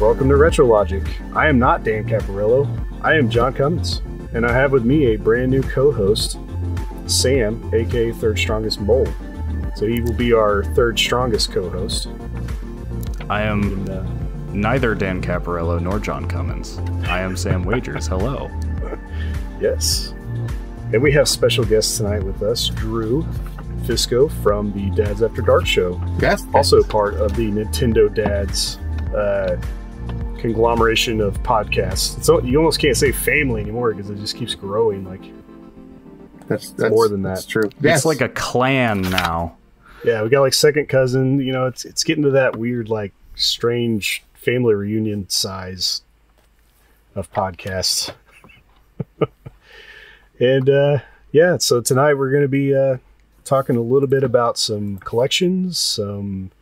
welcome to Retro Logic. I am not Dan Caparillo. I am John Cummins, and I have with me a brand new co-host, Sam, aka Third Strongest Mole. So he will be our third strongest co-host. I am neither Dan Caparillo nor John Cummins. I am Sam Wagers. Hello. Yes. And we have special guests tonight with us, Drew Fisco from the Dads After Dark show. Yes. Also part of the Nintendo Dads conglomeration of podcasts. So you almost can't say family anymore because it just keeps growing. Like that's more than that. That's true. It's like a clan now. Yeah, we got like second cousin. You know, it's getting to that weird, like strange family reunion size of podcasts. And yeah, so tonight we're going to be talking a little bit about some collections, some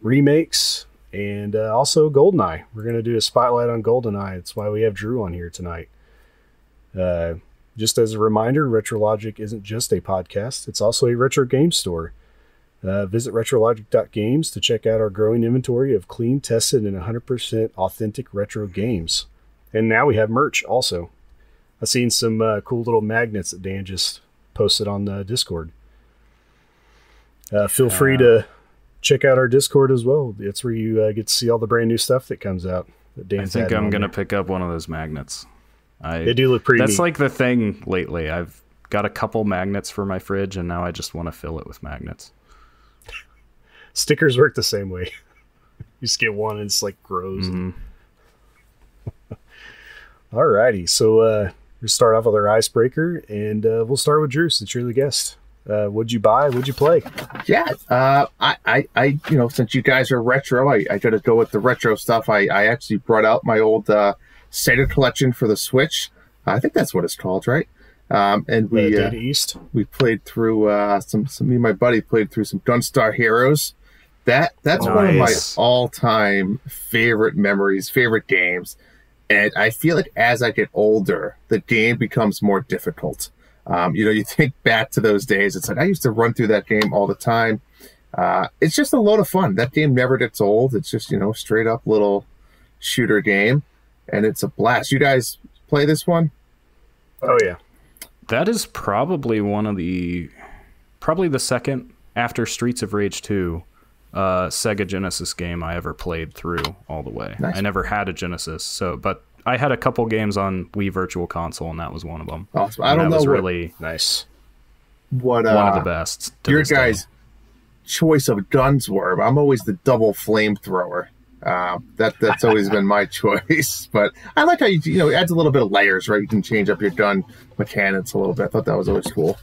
remakes, and also GoldenEye. We're going to do a spotlight on GoldenEye. That's why we have Drew on here tonight. Just as a reminder, RetroLogic isn't just a podcast. It's also a retro game store. Visit retrologic.games to check out our growing inventory of clean, tested, and 100% authentic retro games. And now we have merch also. I've seen some cool little magnets that Dan just posted on the Discord. Feel free to check out our Discord as well. It's where you get to see all the brand new stuff that comes out. That Dan's I think I'm going to pick up one of those magnets. They do look pretty neat. That's like the thing lately. I've got a couple magnets for my fridge, and now I just want to fill it with magnets. Stickers work the same way. You just get one and it's like grows. Mm-hmm. Alrighty, so we'll start off with our icebreaker, and we'll start with Drew since you're the guest. What'd you buy? What'd you play? Yeah, I you know, since you guys are retro, I got to go with the retro stuff. I actually brought out my old Sega collection for the Switch. I think that's what it's called, right? And we Data East. We played through some. Me and my buddy played through some Gunstar Heroes. That's nice. One of my all-time favorite memories, favorite games. And I feel like as I get older, the game becomes more difficult. You know, you think back to those days. It's like I used to run through that game all the time. It's just a load of fun. That game never gets old. It's just, you know, straight up little shooter game, and it's a blast. You guys play this one? Oh yeah, that is probably the second after Streets of Rage 2 Sega Genesis game I ever played through all the way. Nice. I never had a Genesis, but I had a couple games on Wii Virtual Console, and that was one of them. Awesome. I don't know what really nice. What one of the best. Your guys' choice of guns were. I'm always the double flamethrower. That's always been my choice. But I like how you know it adds a little bit of layers, right? You can change up your gun mechanics a little bit. I thought that was always cool.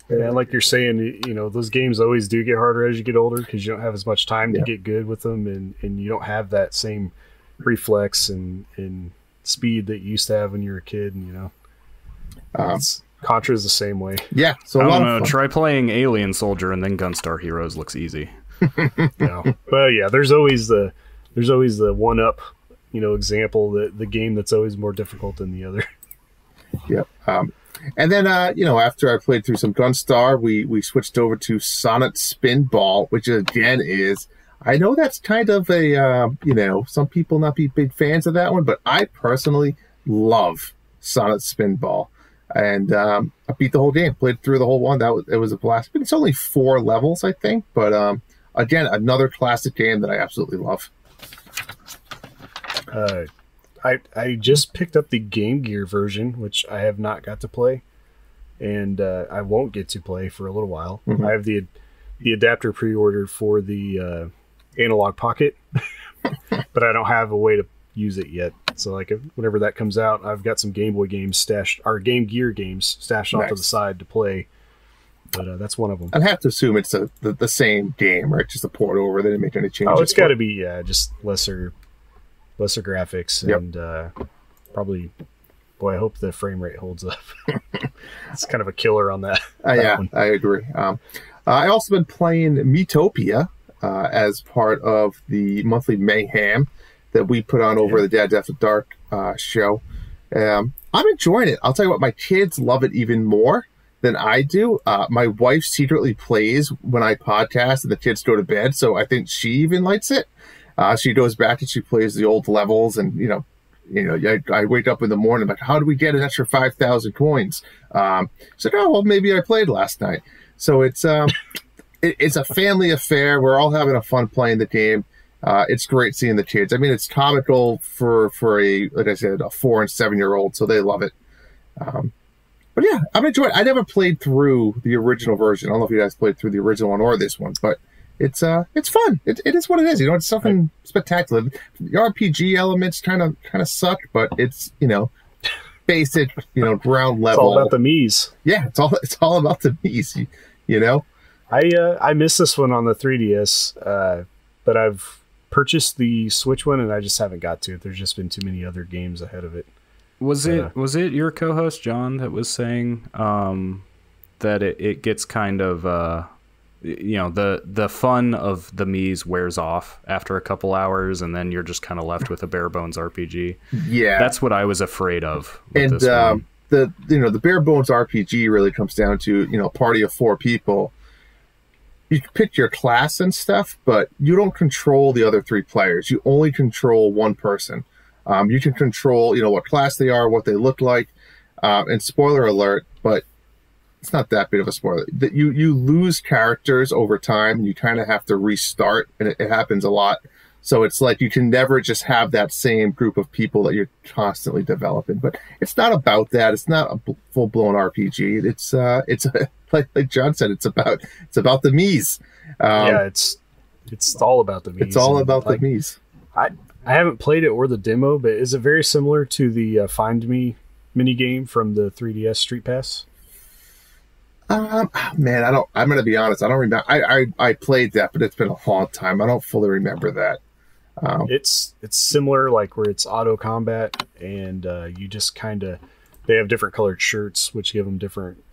Yeah, like you're saying, you know, those games always do get harder as you get older because you don't have as much time to get good with them, and you don't have that same reflex and speed that you used to have when you were a kid, and you know, Contra is the same way. Yeah, so I don't know. Try playing Alien Soldier, and then Gunstar Heroes looks easy. No, but yeah, there's always the one up, you know, example that the game that's always more difficult than the other. Yep. And then, you know, after I played through some Gunstar, we switched over to Sonic Spinball, which again is, I know that's kind of a, you know, some people not be big fans of that one, but I personally love Sonic Spinball. And I beat the whole game, played through the whole one. It was a blast. But it's only 4 levels, I think. But again, another classic game that I absolutely love. I just picked up the Game Gear version, which I have not got to play, and I won't get to play for a little while. Mm-hmm. I have the adapter pre-ordered for the Analog Pocket, but I don't have a way to use it yet. So like whenever that comes out, I've got some Game Boy games stashed, or Game Gear games stashed off to the side to play. But that's one of them. I'd have to assume it's the same game, right? Just a port over. They didn't make any changes. Oh, it's got to be just lesser graphics, and probably, boy, I hope the frame rate holds up. It's kind of a killer on that. Yeah, one. I agree. I also been playing Miitopia as part of the monthly mayhem that we put on over the Dads After Dark show. I'm enjoying it. I'll tell you what, my kids love it even more than I do. My wife secretly plays when I podcast and the kids go to bed, so I think she even likes it. She goes back and she plays the old levels, and I wake up in the morning like, how do we get an extra 5,000 coins? She's like, oh well, maybe I played last night. So it's it's a family affair. We're all having a fun playing the game. It's great seeing the kids. I mean, it's comical for a, like I said, a 4 and 7 year old, so they love it. But yeah, I'm enjoying it. I never played through the original version. I don't know if you guys played through the original one or this one, but it's fun. It is what it is. It's something spectacular. The RPG elements kind of suck, but it's basic ground level. It's all about the Mii's. Yeah, it's all about the Mii's. I missed this one on the 3DS, but I've purchased the Switch one and I just haven't got to it. There's just been too many other games ahead of it. Was it your co-host John that was saying that it gets kind of the fun of the Mii's wears off after a couple hours, and then you're just kind of left with a bare bones RPG? Yeah, that's what I was afraid of. And the bare bones RPG really comes down to a party of 4 people. You can pick your class and stuff, but you don't control the other 3 players. You only control one person. You can control, what class they are, what they look like, and spoiler alert, but it's not that big of a spoiler. That you lose characters over time, and you kind of have to restart, and it happens a lot. So it's like you can never just have that same group of people that you're constantly developing. But it's not about that. It's not a full blown RPG. It's like John said, it's about the Mii's. It's all about the Mii's. It's all about the Mii's. I haven't played it or the demo, but is it very similar to the Find Me mini game from the 3DS Street Pass? Man, I'm going to be honest. I don't remember. I played that, but it's been a long time. I don't fully remember that. It's similar, like where it's auto combat, and you just they have different colored shirts, which give them different.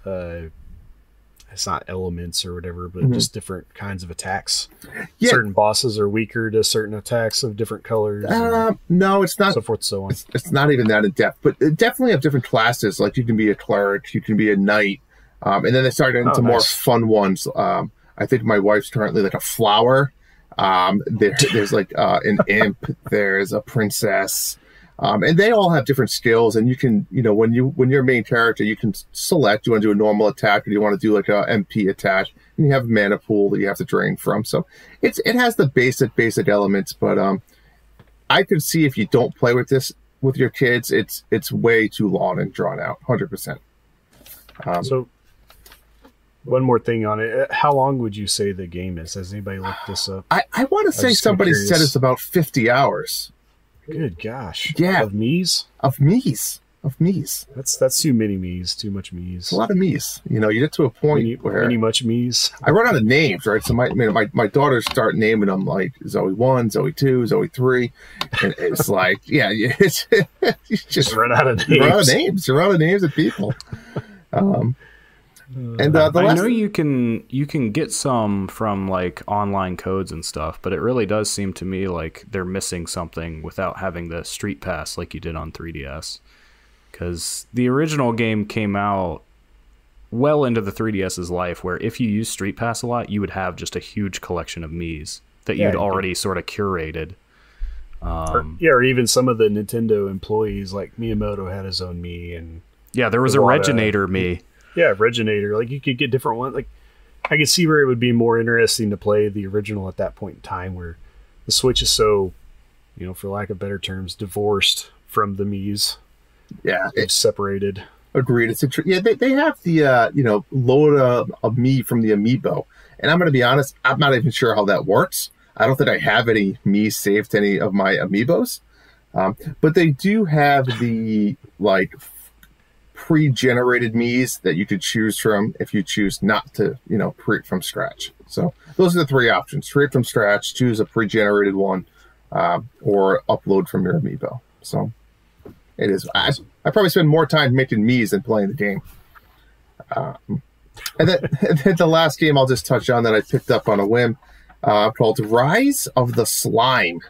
It's not elements or whatever, but just different kinds of attacks. Yeah. Certain bosses are weaker to certain attacks of different colors. No, it's not. So forth, so on. It's not even that in depth, but it definitely have different classes. Like you can be a cleric, you can be a knight, and then they started into more fun ones. I think my wife's currently like a flower. There's like an imp. There's a princess. And they all have different skills, and you can, when you're a main character, you can select, you want to do a normal attack, or do you want to do like a MP attack, and you have a mana pool that you have to drain from. So it has the basic elements, but I could see if you don't play with this with your kids, it's way too long and drawn out, 100%. So one more thing on it. How long would you say the game is? Has anybody looked this up? I want to say somebody said it's about 50 hours. Good gosh. Yeah. Of Mii's? Of Mii's. That's too many Mii's. Too much Mii's. It's a lot of Mii's. You get to a point where... much Mii's. I run out of names, right? So my daughters start naming them like Zoe 1, Zoe 2, Zoe 3. And it's like, yeah, you just run out of names. You run out of names of people. And I know you can get some from like online codes and stuff, but it really does seem to me like they're missing something without having the Street Pass like you did on 3DS. Because the original game came out well into the 3DS's life, where if you use Street Pass a lot, you would have just a huge collection of Mii's that you'd already sort of curated. Or even some of the Nintendo employees, like Miyamoto had his own Mii, and there was a Reginator Mii. Yeah, Reginator. Like you could get different ones. Like I could see where it would be more interesting to play the original at that point in time, where the Switch is so, for lack of better terms, divorced from the Mii's. Yeah, it's separated. Agreed. It's they have the load a Mii from the Amiibo, and I'm going to be honest, I'm not even sure how that works. I don't think I have any Mii saved to any of my Amiibos, but they do have the pre-generated Mii's that you could choose from if you choose not to, create from scratch. So those are the 3 options: create from scratch, choose a pre-generated one, or upload from your Amiibo. So it is. I probably spend more time making Mii's than playing the game. And then the last game I'll just touch on that I picked up on a whim, called Rise of the Slime.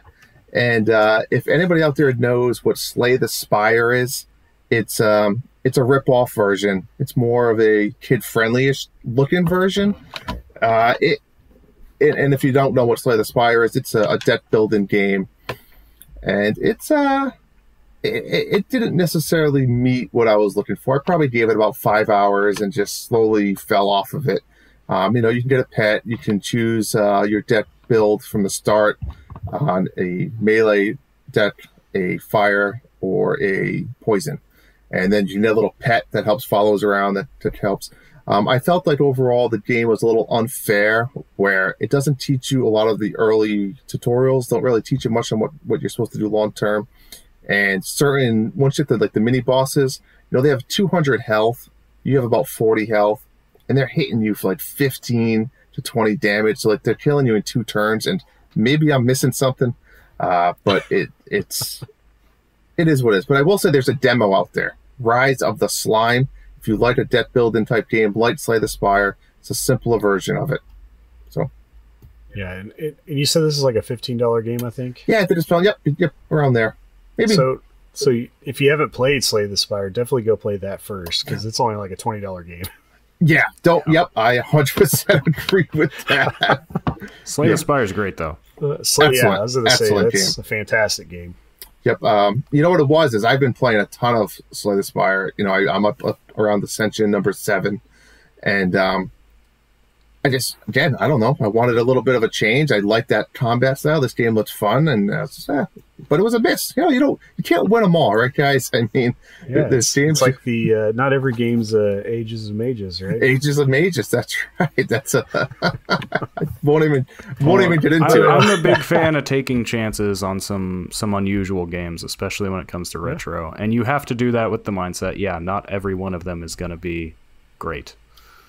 And if anybody out there knows what Slay the Spire is, it's a rip-off version. It's more of a kid-friendly-ish looking version. and if you don't know what Slay the Spire is, it's a deck building game, and it didn't necessarily meet what I was looking for. I probably gave it about 5 hours and just slowly fell off of it. You can get a pet. You can choose your deck build from the start on a melee deck, a fire, or a poison. And then you get a little pet that helps follows around that helps. I felt like overall the game was a little unfair, where it doesn't teach you a lot of the early tutorials, don't really teach you much on what you're supposed to do long term. And once you get to like the mini bosses, they have 200 health. You have about 40 health, and they're hitting you for like 15 to 20 damage. So like they're killing you in 2 turns. And maybe I'm missing something, but it is what it is. But I will say there's a demo out there, Rise of the Slime. If you like a deck building type game, like Slay the Spire, it's a simpler version of it. So. Yeah, and you said this is like a $15 game, I think. Yeah, I think it's probably yep, around there. Maybe. So if you haven't played Slay the Spire, definitely go play that first, because it's only like a $20 game. Yeah, yep, I 100% agree with that. Slay the Spire is great, though. I was going to say, it's a fantastic game. Yep. You know what it was is I've been playing a ton of Slay the Spire. I'm up around Ascension number 7, and I don't know. I wanted a little bit of a change. I like that combat style. This game looks fun, and but it was a miss. You can't win them all, right, guys? I mean, there's games like the not every game's Ages of Mages, right? Ages of Mages. That's right. That's won't even get into it. I'm a big fan of taking chances on some unusual games, especially when it comes to retro. And you have to do that with the mindset. Yeah, not every one of them is going to be great.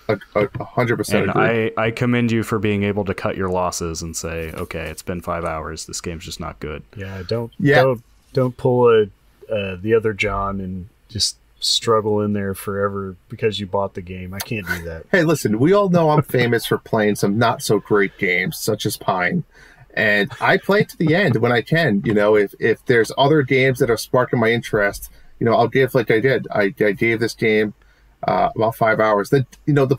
100%. And I commend you for being able to cut your losses and say, okay, it's been 5 hours. This game's just not good. Yeah, don't pull the other John and just struggle in there forever because you bought the game. I can't do that. Hey, listen, we all know I'm famous for playing some not so great games, such as Pine. And I play to the end when I can. If there's other games that are sparking my interest, I'll give like I did. I gave this game about 5 hours. The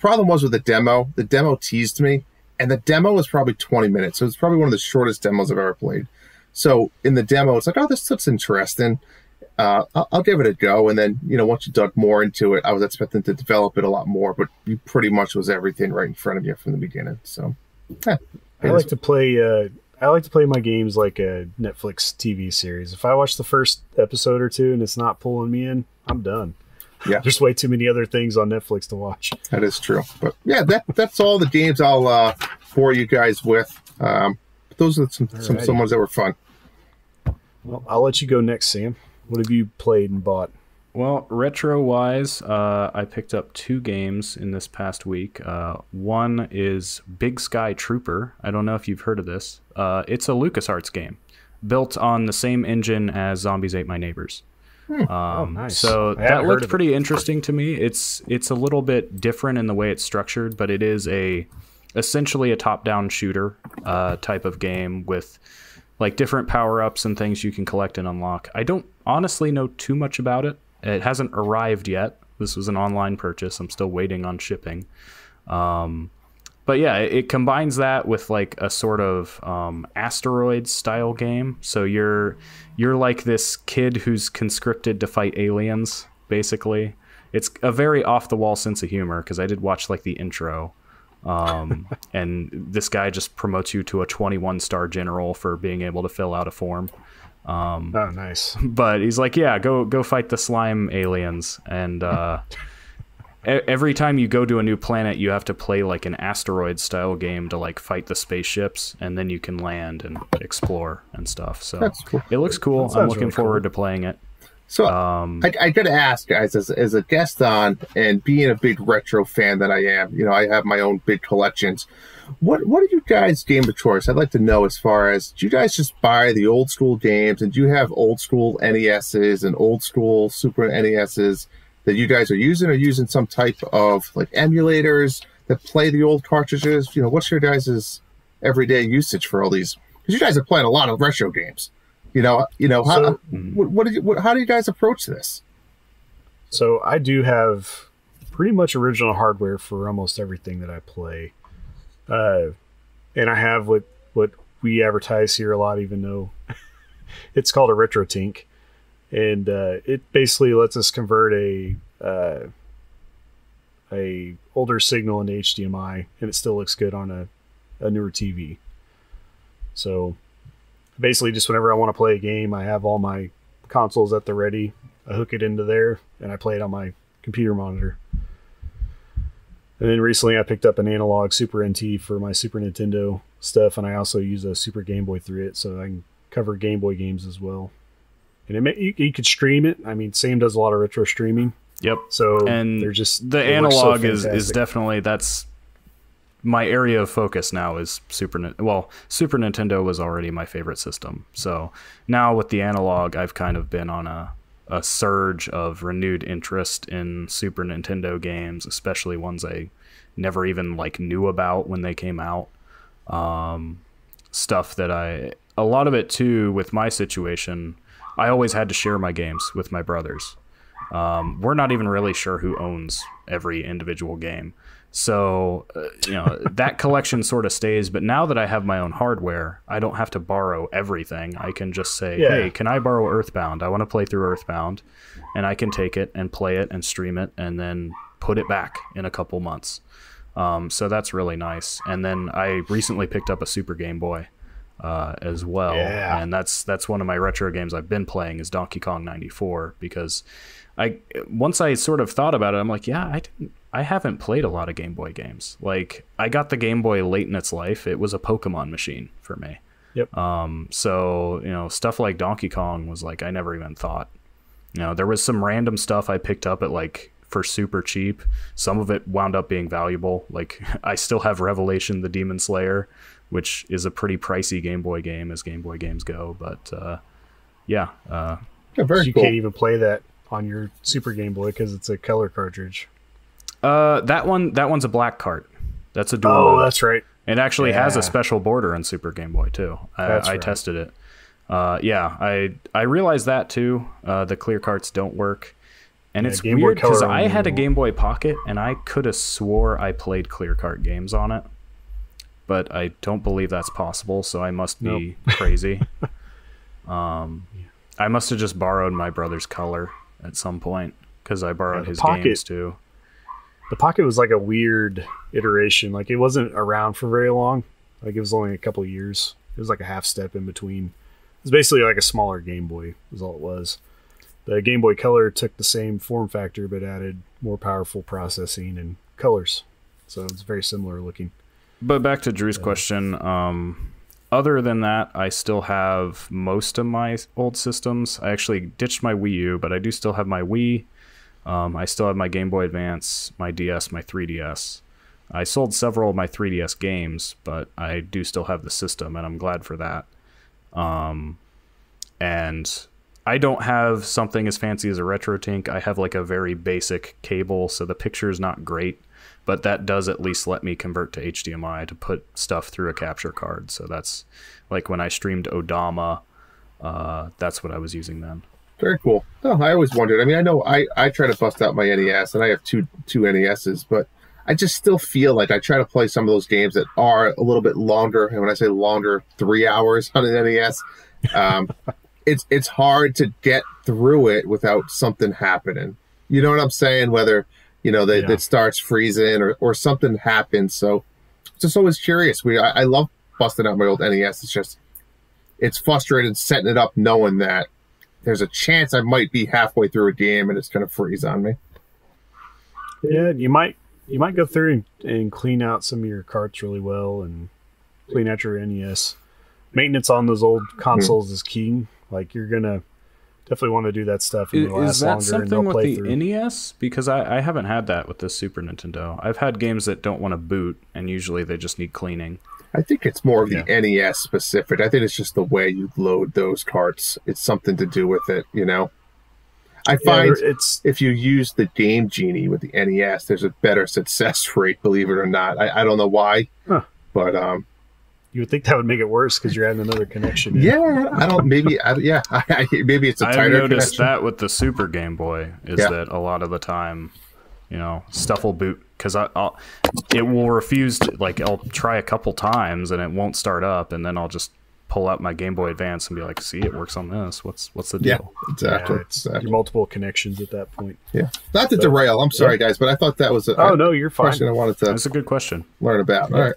problem was with the demo. The demo teased me, and the demo was probably 20 minutes. So it's probably one of the shortest demos I've ever played. So in the demo, it's like, oh, this looks interesting. I'll give it a go. And then, once you dug more into it, I was expecting to develop it a lot more, but you pretty much was everything right in front of you from the beginning. So I like to play my games like a Netflix TV series. If I watch the first episode or two and it's not pulling me in, I'm done. Yeah, there's way too many other things on Netflix to watch. That is true. But yeah, that's all the games I'll bore you guys with. Those are some ones that were fun. Well, I'll let you go next, Sam. What have you played and bought? Well, retro-wise, I picked up 2 games in this past week. One is Big Sky Trooper. I don't know if you've heard of this. It's a LucasArts game built on the same engine as Zombies Ate My Neighbors. Nice. So that looked pretty interesting to me. It's a little bit different in the way it's structured, but it is essentially a top-down shooter type of game with like different power-ups and things you can collect and unlock. I don't honestly know too much about it. It hasn't arrived yet. This was an online purchase. I'm still waiting on shipping. But yeah, it combines that with like a sort of asteroid style game. So you're like this kid who's conscripted to fight aliens, basically. It's a very off the wall sense of humor, because I did watch like the intro. And this guy just promotes you to a 21-star general for being able to fill out a form. Oh, nice. But he's like, yeah, go fight the slime aliens. And every time you go to a new planet, you have to play like an asteroid style game to like fight the spaceships, and then you can land and explore and stuff. So cool. It looks cool. I'm looking forward to playing it. So I got to ask, guys, as a guest on, and being a big retro fan that I am, I have my own big collections. What are you guys' game of choice? I'd like to know, as far as, do you guys just buy the old school games, and do you have old school NESs and old school Super NESs that you guys are using some type of like emulators that play the old cartridges? What's your guys' everyday usage for all these? Because you guys are playing a lot of retro games. How do you guys approach this? So I do have pretty much original hardware for almost everything that I play. and I have what we advertise here a lot, even though it's called a RetroTink, and it basically lets us convert a older signal into HDMI, and it still looks good on a newer TV. So basically, just whenever I want to play a game, I have all my consoles at the ready. I hook it into there, and I play it on my computer monitor. And then recently, I picked up an analog Super NT for my Super Nintendo stuff, and I also use a Super Game Boy through it, so I can cover Game Boy games as well. And you could stream it. I mean, Sam does a lot of retro streaming. Yep. So and they're just the analog is definitely, that's my area of focus now is Super Nintendo was already my favorite system. So now with the analog, I've kind of been on a surge of renewed interest in Super Nintendo games, especially ones I never even knew about when they came out. Stuff that a lot of it too, with my situation, I always had to share my games with my brothers. We're not even really sure who owns every individual game. So, that collection sort of stays. But now that I have my own hardware, I don't have to borrow everything. I can just say, hey, can I borrow Earthbound? I want to play through Earthbound. And I can take it and play it and stream it and then put it back in a couple months. So that's really nice. And then I recently picked up a Super Game Boy as well. Yeah. And that's one of my retro games I've been playing is Donkey Kong 94, because once I sort of thought about it, I'm like, I haven't played a lot of Game Boy games. I got the Game Boy late in its life. It was a Pokemon machine for me. Yep. So, stuff like Donkey Kong was I never even thought. There was some random stuff I picked up at for super cheap. Some of it wound up being valuable. I still have Revelation the Demon Slayer, which is a pretty pricey Game Boy game as Game Boy games go. But very cool. You can't even play that on your Super Game Boy because it's a color cartridge. That one's a black cart. That's a dual. Oh, that's right. It actually has a special border in Super Game Boy too. I tested it. I realized that too. The clear carts don't work, and it's Game weird because I had a Game Boy Pocket and I could have swore I played clear cart games on it, but I don't believe that's possible. So I must be crazy. I must have just borrowed my brother's color at some point because I borrowed his games too. The Pocket was a weird iteration. It wasn't around for very long. It was only a couple of years. It was a half step in between. It was basically a smaller Game Boy was all it was. The Game Boy Color took the same form factor but added more powerful processing and colors. So it's very similar looking. But back to Drew's question, other than that, I still have most of my old systems. I actually ditched my Wii U, but I do still have my Wii. I still have my Game Boy Advance, my DS, my 3DS. I sold several of my 3DS games, but I do still have the system, and I'm glad for that. And I don't have something as fancy as a RetroTink. I have a very basic cable, so the picture is not great, but that does at least let me convert to HDMI to put stuff through a capture card. So that's when I streamed Odama, that's what I was using then. Very cool. No, I always wondered. I mean, I know I try to bust out my NES, and I have two NESs, but I just still feel I try to play some of those games that are a little bit longer. And when I say longer, 3 hours on an NES, it's hard to get through it without something happening. You know what I'm saying? Whether it starts freezing or something happens. So just always curious. I love busting out my old NES. It's frustrating setting it up knowing that there's a chance I might be halfway through a game and it's going to freeze on me. Yeah, you might go through and clean out some of your carts really well and clean out your NES. Maintenance on those old consoles is key. You're going to definitely want to do that stuff. And is that something with the NES? Because I haven't had that with the Super Nintendo. I've had games that don't want to boot, and usually they just need cleaning. I think it's more of the NES specific. I think it's just the way you load those carts. It's something to do with it, I find if you use the Game Genie with the NES, there's a better success rate, believe it or not. I don't know why, but you would think that would make it worse because you're adding another connection. Yeah, I don't. Maybe maybe it's a tighter connection. I've noticed that with the Super Game Boy is that a lot of the time stuff will boot because it will refuse to, like, I'll try a couple times and it won't start up, and then I'll just pull out my Game Boy Advance and be like, see, it works on this. What's the deal? Yeah, exactly. Exactly. Multiple connections at that point. Yeah. Not to derail. I'm sorry, guys, but I thought that was no, you're fine. Question I wanted to. That's a good question. Learn about. All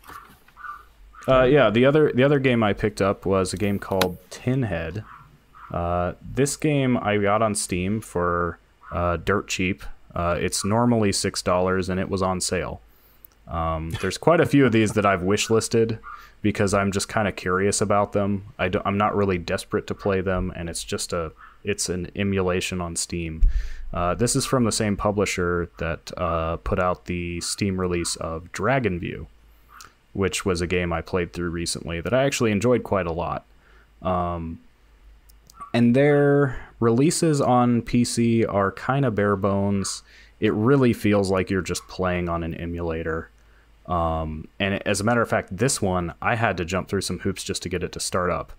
right. Yeah. The other game I picked up was a game called Tin Head. This game I got on Steam for dirt cheap. It's normally $6 and it was on sale. There's quite a few of these that I've wish listed because I'm just kind of curious about them. I'm not really desperate to play them, and it's an emulation on Steam. This is from the same publisher that put out the Steam release of Dragon View, which was a game I played through recently that I actually enjoyed quite a lot. And their releases on PC are kind of bare bones. It really feels like you're just playing on an emulator. And as a matter of fact, this one, I had to jump through some hoops just to get it to start up.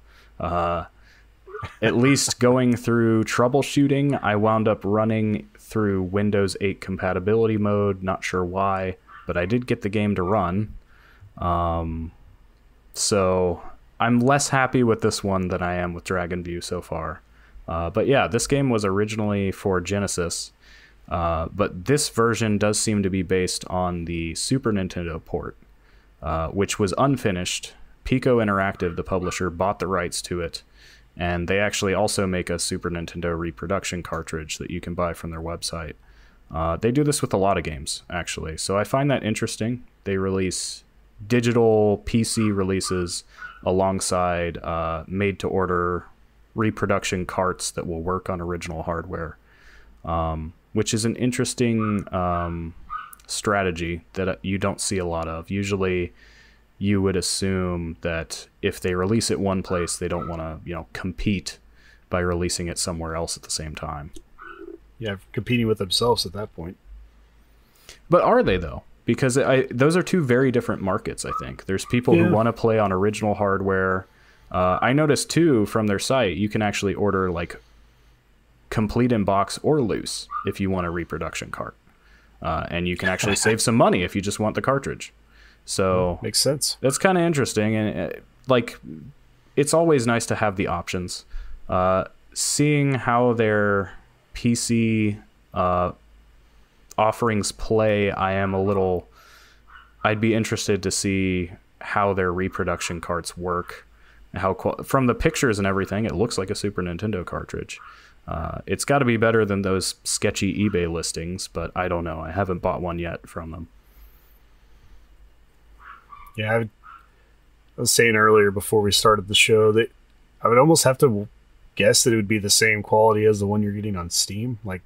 At least going through troubleshooting, I wound up running through Windows 8 compatibility mode. Not sure why, but I did get the game to run. So I'm less happy with this one than I am with Dragon View so far. But yeah, this game was originally for Genesis. But this version does seem to be based on the Super Nintendo port, which was unfinished. Pico Interactive, the publisher, bought the rights to it, and they actually also make a Super Nintendo reproduction cartridge that you can buy from their website. They do this with a lot of games, actually, so I find that interesting. They release digital PC releases alongside made-to-order reproduction carts that will work on original hardware. Which is an interesting strategy that you don't see a lot of. Usually you would assume that if they release it one place, they don't want to, compete by releasing it somewhere else at the same time. Yeah, competing with themselves at that point. But are they, though? Because those are two very different markets, I think. There's people who want to play on original hardware. I noticed, too, from their site, you can actually order, like, complete in box or loose if you want a reproduction cart, and you can actually save some money if you just want the cartridge. So makes sense. That's kind of interesting, and it's always nice to have the options. Seeing how their PC offerings play, I'd be interested to see how their reproduction carts work. From the pictures and everything, it looks like a Super Nintendo cartridge. It's got to be better than those sketchy eBay listings, but I don't know. I haven't bought one yet from them. Yeah, I was saying earlier before we started the show that I would almost have to guess that it would be the same quality as the one you're getting on Steam. Like,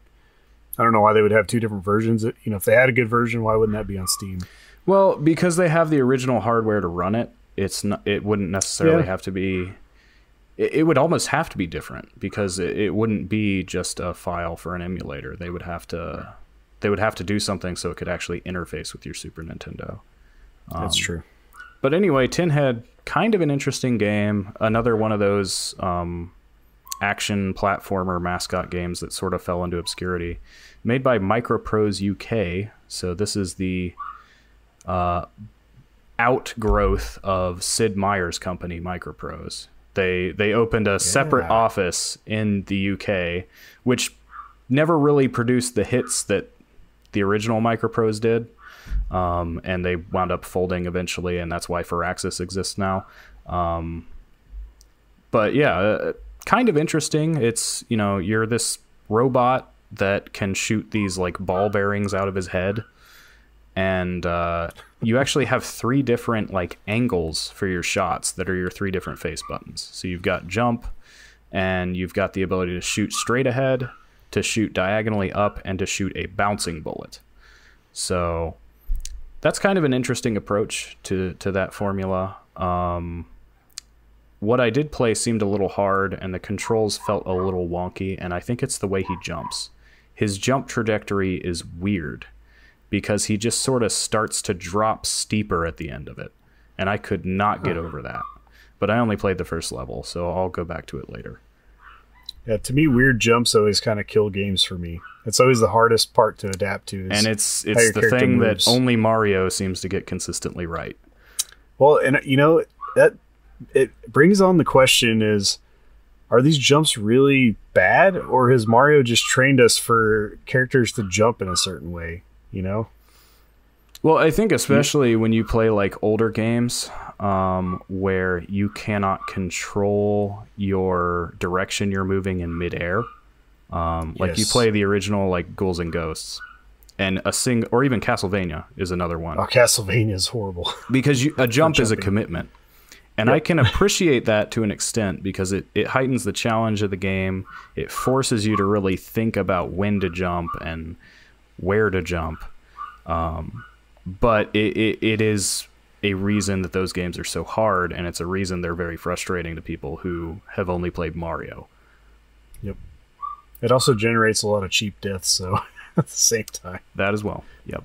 I don't know why they would have two different versions. If they had a good version, why wouldn't that be on Steam? Well, because they have the original hardware to run it. It wouldn't necessarily have to be. It would almost have to be different because it wouldn't be just a file for an emulator. They would have to do something so it could actually interface with your Super Nintendo. That's true. But anyway, Tin Head, kind of an interesting game. Another one of those action platformer mascot games that sort of fell into obscurity. Made by Microprose UK. So this is the outgrowth of Sid Meier's company, Microprose. They opened a separate office in the UK, which never really produced the hits that the original Microprose did. And they wound up folding eventually, and that's why Firaxis exists now. But yeah, kind of interesting. It's, you're this robot that can shoot these like ball bearings out of his head. And you actually have three different like angles for your shots that are your three different face buttons. So you've got jump, and you've got the ability to shoot straight ahead, to shoot diagonally up, and to shoot a bouncing bullet. So that's kind of an interesting approach to that formula. What I did play seemed a little hard, and the controls felt a little wonky, and I think it's the way he jumps. His jump trajectory is weird, because he just sort of starts to drop steeper at the end of it. And I could not get over that. But I only played the first level, so I'll go back to it later. Yeah, to me, weird jumps always kind of kill games for me. It's always the hardest part to adapt to. And it's the thing that only Mario seems to get consistently right. Well, and you know, that it brings on the question is, are these jumps really bad, or has Mario just trained us for characters to jump in a certain way, you know? Well, I think especially when you play like older games, where you cannot control your direction you're moving in midair. Like you play the original like Ghouls and Ghosts, and or even Castlevania is another one. Oh, Castlevania is horrible because a jump is a commitment, and I can appreciate that to an extent because it heightens the challenge of the game. It forces you to really think about when to jump and where to jump. But it is a reason that those games are so hard, and it's a reason they're very frustrating to people who have only played Mario. Yep. It also generates a lot of cheap deaths, so at the same time. That as well. Yep.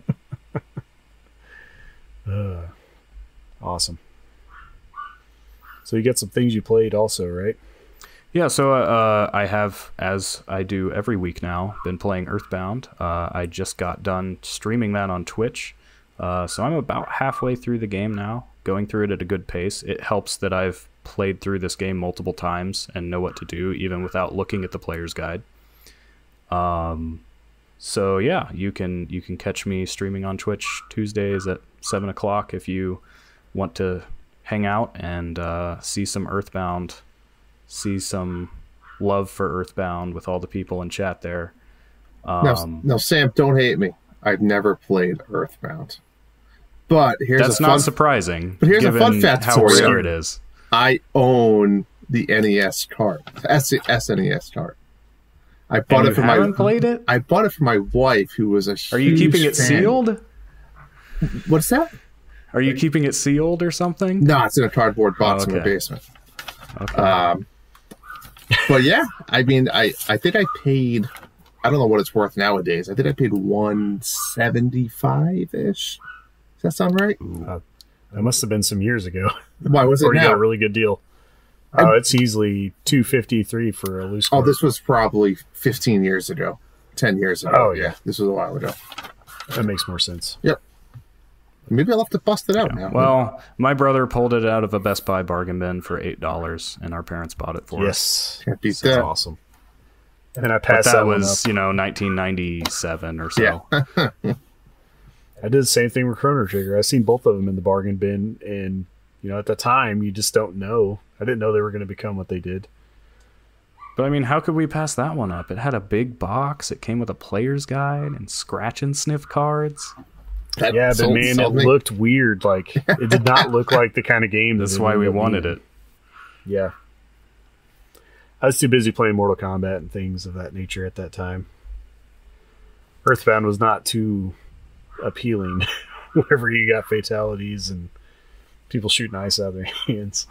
Awesome. So you got some things you played also, right? Yeah, so I have, as I do every week now, been playing Earthbound. I just got done streaming that on Twitch. So I'm about halfway through the game now, going through it at a good pace. It helps that I've played through this game multiple times and know what to do, even without looking at the player's guide. So yeah, you can catch me streaming on Twitch Tuesdays at 7 o'clock if you want to hang out and see some Earthbound, see some love for Earthbound with all the people in chat there. Now, Sam, don't hate me. I've never played Earthbound. But that's not surprising. But here's a fun fact how rare it is. I own the NES card, SNES card. I bought it for played it? I bought it for my wife, who was a huge Are you keeping it fan. sealed? What's that? Are you keeping it sealed or something? No, it's in a cardboard box in the basement. Okay. But yeah, I mean, I think I paid. I don't know what it's worth nowadays. I think I paid $175-ish. Does that sound right? That must have been some years ago. Why was it or you now? got a really good deal. Oh, it's easily $253 for a loose card. Oh, this was probably 15 years ago, 10 years ago. Oh, yeah. This was a while ago. That makes more sense. Yep. Maybe I'll have to bust it out now. Well, my brother pulled it out of a Best Buy bargain bin for $8, and our parents bought it for us. Yes. Can't beat That's that. awesome. And then I passed that was, up. 1997 or so. Yeah. I did the same thing with Chrono Trigger. I seen both of them in the bargain bin, and at the time, you just don't know. I didn't know they were going to become what they did. But I mean, how could we pass that one up? It had a big box. It came with a player's guide and scratch and sniff cards. But man, it looked weird. Like it did not look like the kind of game. That's why we wanted it. Yeah. I was too busy playing Mortal Kombat and things of that nature at that time. Earthbound was not too appealing whenever you got fatalities and people shooting ice out of their hands.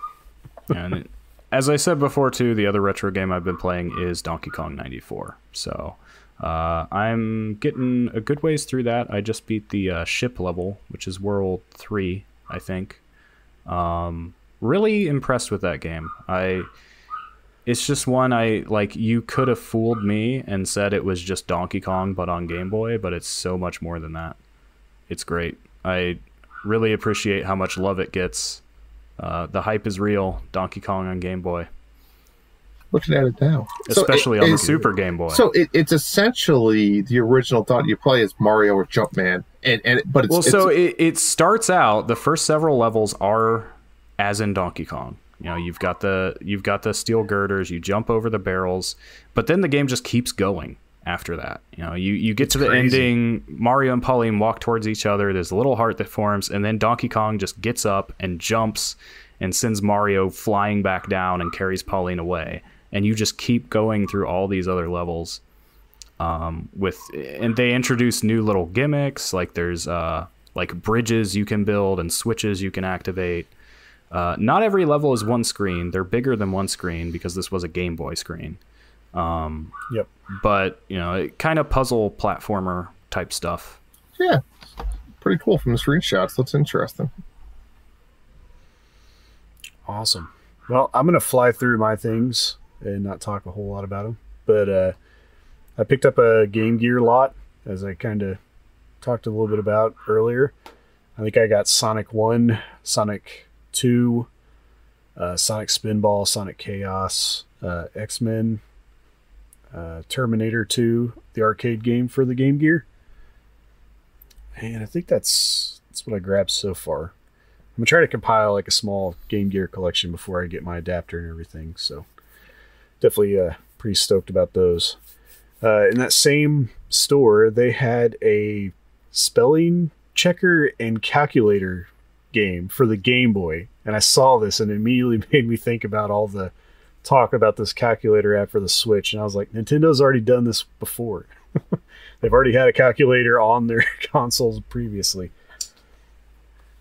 And as I said before, too, the other retro game I've been playing is Donkey Kong 94. So I'm getting a good ways through that. I just beat the ship level, which is World 3, I think. Really impressed with that game. It's just one you could have fooled me and said it was just Donkey Kong, but on Game Boy, but it's so much more than that. It's great. I really appreciate how much love it gets. The hype is real. Donkey Kong on Game Boy. Looking at it now. Especially on the Super Game Boy. So it's essentially the original thought you play as Mario or Jumpman. But it starts out, the first several levels are as in Donkey Kong. You've got the steel girders, you jump over the barrels, but then the game just keeps going after that. You get to the ending, Mario and Pauline walk towards each other, there's a little heart that forms, and then Donkey Kong just gets up and jumps and sends Mario flying back down and carries Pauline away. And you just keep going through all these other levels. And they introduce new little gimmicks, like there's bridges you can build and switches you can activate. Not every level is one screen. They're bigger than one screen because this was a Game Boy screen. Yep. But, kind of puzzle platformer type stuff. Yeah. Pretty cool from the screenshots. That's interesting. Awesome. Well, I'm going to fly through my things and not talk a whole lot about them. But I picked up a Game Gear lot, as I kind of talked a little bit about earlier. I think I got Sonic 1, Sonic 2, Sonic Spinball, Sonic Chaos, X-Men, Terminator 2, the arcade game for the Game Gear. And I think that's what I grabbed so far. I'm going to try to compile like a small Game Gear collection before I get my adapter and everything. So definitely pretty stoked about those. In that same store, they had a spelling checker and calculator game for the Game Boy. And I saw this and it immediately made me think about all the talk about this calculator app for the Switch. And I was like, Nintendo's already done this before. They've already had a calculator on their consoles previously.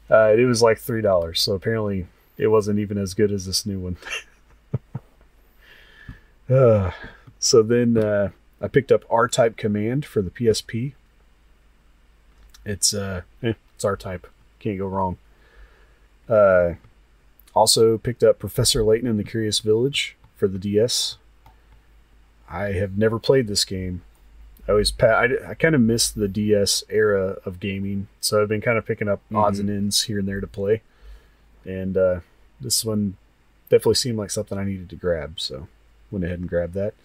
It was like $3, so apparently it wasn't even as good as this new one. So then I picked up R-Type Command for the PSP. It's R-Type. Can't go wrong. Also picked up Professor Layton and the Curious Village for the DS. I have never played this game. I kind of missed the DS era of gaming, so I've been kind of picking up odds and ends here and there to play. And this one definitely seemed like something I needed to grab, so went ahead and grabbed that.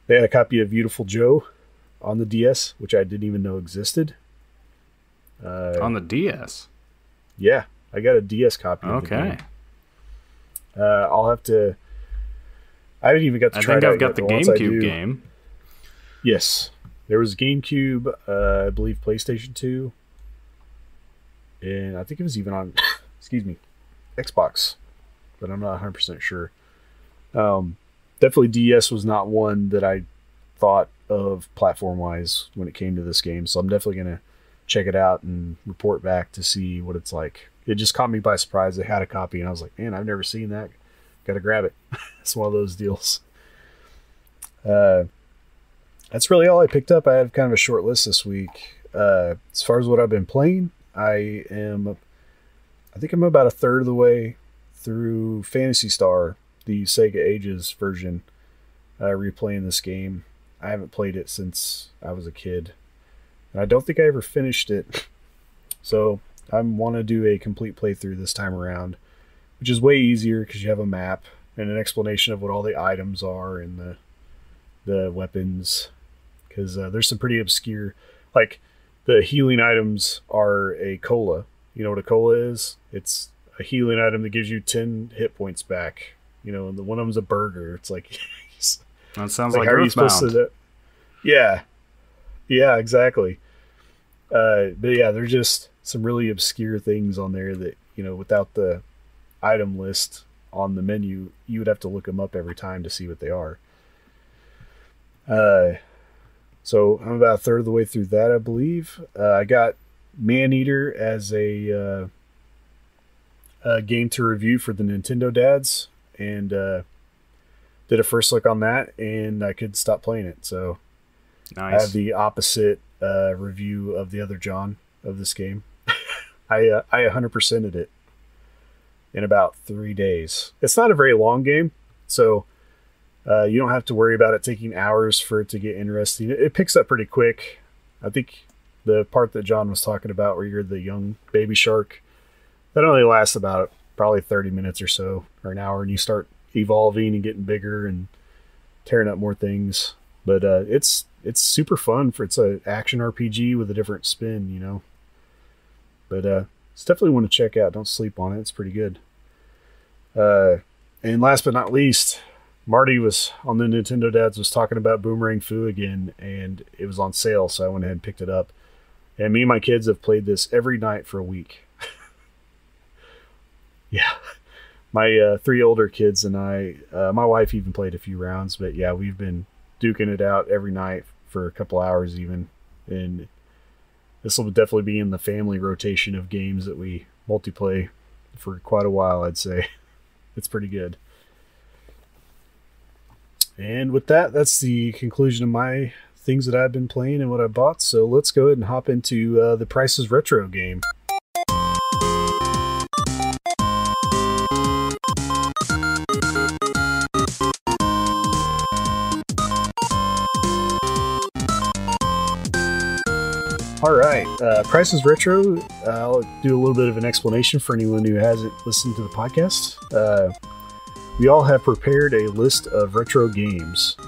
They had a copy of Beautiful Joe on the DS, which I didn't even know existed. On the DS? Yeah, I got a DS copy of the game. I'll have to... I haven't even got to try it out. I think I've got the GameCube game. Yes. There was GameCube, I believe PlayStation 2, and I think it was even on, Xbox, but I'm not 100% sure. Definitely DS was not one that I thought of platform-wise when it came to this game, so I'm definitely going to check it out and report back to see what it's like. It just caught me by surprise. They had a copy, and I was like, man, I've never seen that. Got to grab it. It's one of those deals. That's really all I picked up. I have kind of a short list this week. As far as what I've been playing, I think I'm about a third of the way through Phantasy Star, the Sega Ages version, replaying this game. I haven't played it since I was a kid. And I don't think I ever finished it. So I want to do a complete playthrough this time around, which is way easier because you have a map and an explanation of what all the items are and the weapons. Because there's some pretty obscure, like the healing items are a cola. You know what a cola is? It's a healing item that gives you 10 hit points back. You know, and the one of them's a burger. It's like that sounds like Earthbound. Yeah, exactly. But yeah, there's just some really obscure things on there that, you know, without the item list on the menu, you would have to look them up every time to see what they are. So I'm about a third of the way through that, I believe. I got Maneater as a game to review for the Nintendo Dads, and did a first look on that, and I could stop playing it. So nice. I have the opposite review of the other John of this game. I 100%ed it in about 3 days. It's not a very long game, so you don't have to worry about it taking hours for it to get interesting. It picks up pretty quick. I think the part that John was talking about where you're the young baby shark, that only lasts about probably 30 minutes or so, or an hour, and you start evolving and getting bigger and tearing up more things. But it's super fun. It's an action RPG with a different spin, you know. But it's definitely one to check out. Don't sleep on it. It's pretty good. And last but not least, Marty was on the Nintendo Dads was talking about Boomerang Fu again, and it was on sale, so I went ahead and picked it up. And me and my kids have played this every night for a week. Yeah. My 3 older kids and I, my wife even played a few rounds, but yeah, we've been duking it out every night for a couple hours even. And this will definitely be in the family rotation of games that we multiplay for quite a while, I'd say. It's pretty good. And with that, that's the conclusion of my things that I've been playing and what I bought. So let's go ahead and hop into the Price is Retro game. All right, Price is Retro. I'll do a little bit of an explanation for anyone who hasn't listened to the podcast. We all have prepared a list of retro games.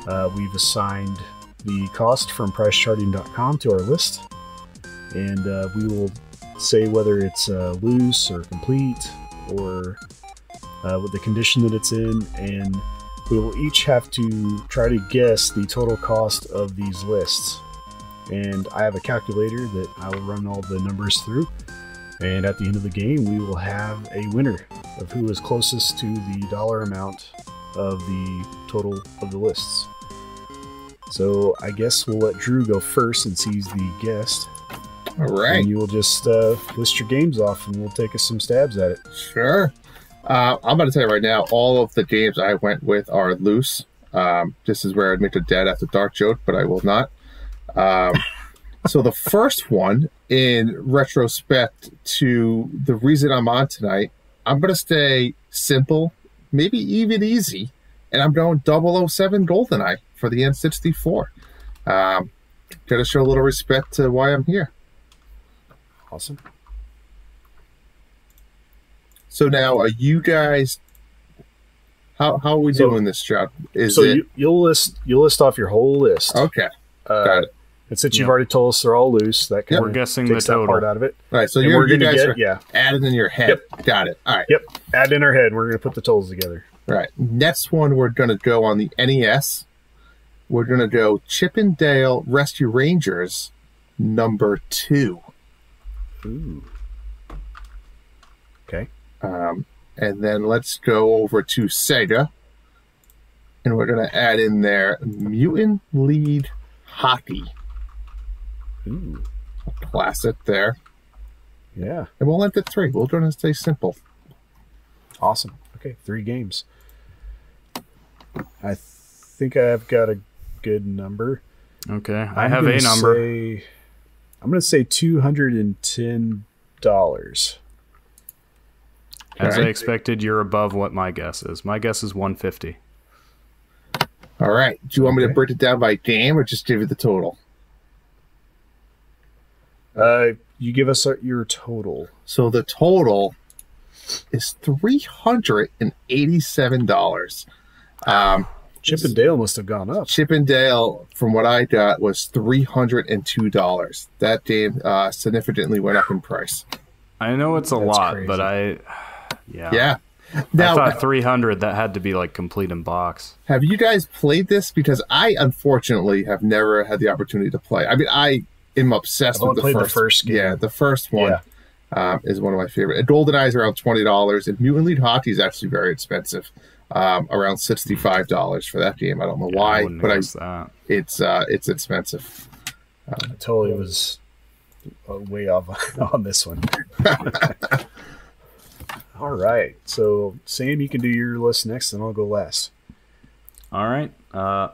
We've assigned the cost from pricecharting.com to our list, and we will say whether it's loose or complete, or with the condition that it's in, and we will each have to try to guess the total cost of these lists. And I have a calculator that I will run all the numbers through, and at the end of the game we will have a winner of who is closest to the dollar amount of the total of the lists. So I guess we'll let Drew go first since he's the guest. All right. And you will just list your games off and we'll take us some stabs at it. Sure. I'm going to tell you right now, all of the games I went with are loose. This is where I'd make a dead after dark joke, but I will not. So the first one, in retrospect to the reason I'm on tonight, I'm going to stay simple, maybe even easy, and I'm going 007 GoldenEye for the N64. Got to show a little respect to why I'm here. Awesome. So now, are you guys? How are we doing this, John? You'll list off your whole list. Okay, got it. And since you've already told us they're all loose, that kind we're guessing takes the total that part out of it. All right, so we're you going guys to are adding in your head. Yep. Got it. All right. Yep. Add in our head. We're going to put the totals together. All right. Next one, we're going to go on the NES. We're going to go Chip and Dale Rescue Rangers number 2. Ooh. Okay. And then let's go over to Sega, and we're going to add in there Mutant League Hockey. Ooh. Classic there. Yeah. And we'll end at 3. We're going to stay simple. Awesome. Okay, 3 games. I think I've got a good number. Okay, I have a number. I'm going to say $210. As I expected, you're above what my guess is. My guess is $150. All right. Do you want me to break it down by game or just give you the total? You give us your total. So the total is $387. Chip and Dale must have gone up. Chip and Dale, from what I got, was $302. That game significantly went up in price. I know it's a lot, crazy. But yeah. Now, I thought 300. That had to be like complete in box. Have you guys played this? Because I unfortunately have never had the opportunity to play. I mean, I am obsessed with the first game. Yeah, the first one is one of my favorite. And GoldenEye is around $20, and Mutant League Hockey is actually very expensive, around $65 for that game. I don't know why, but it's expensive. I totally was way off on this one. All right, so Sam, you can do your list next, and I'll go last. All right,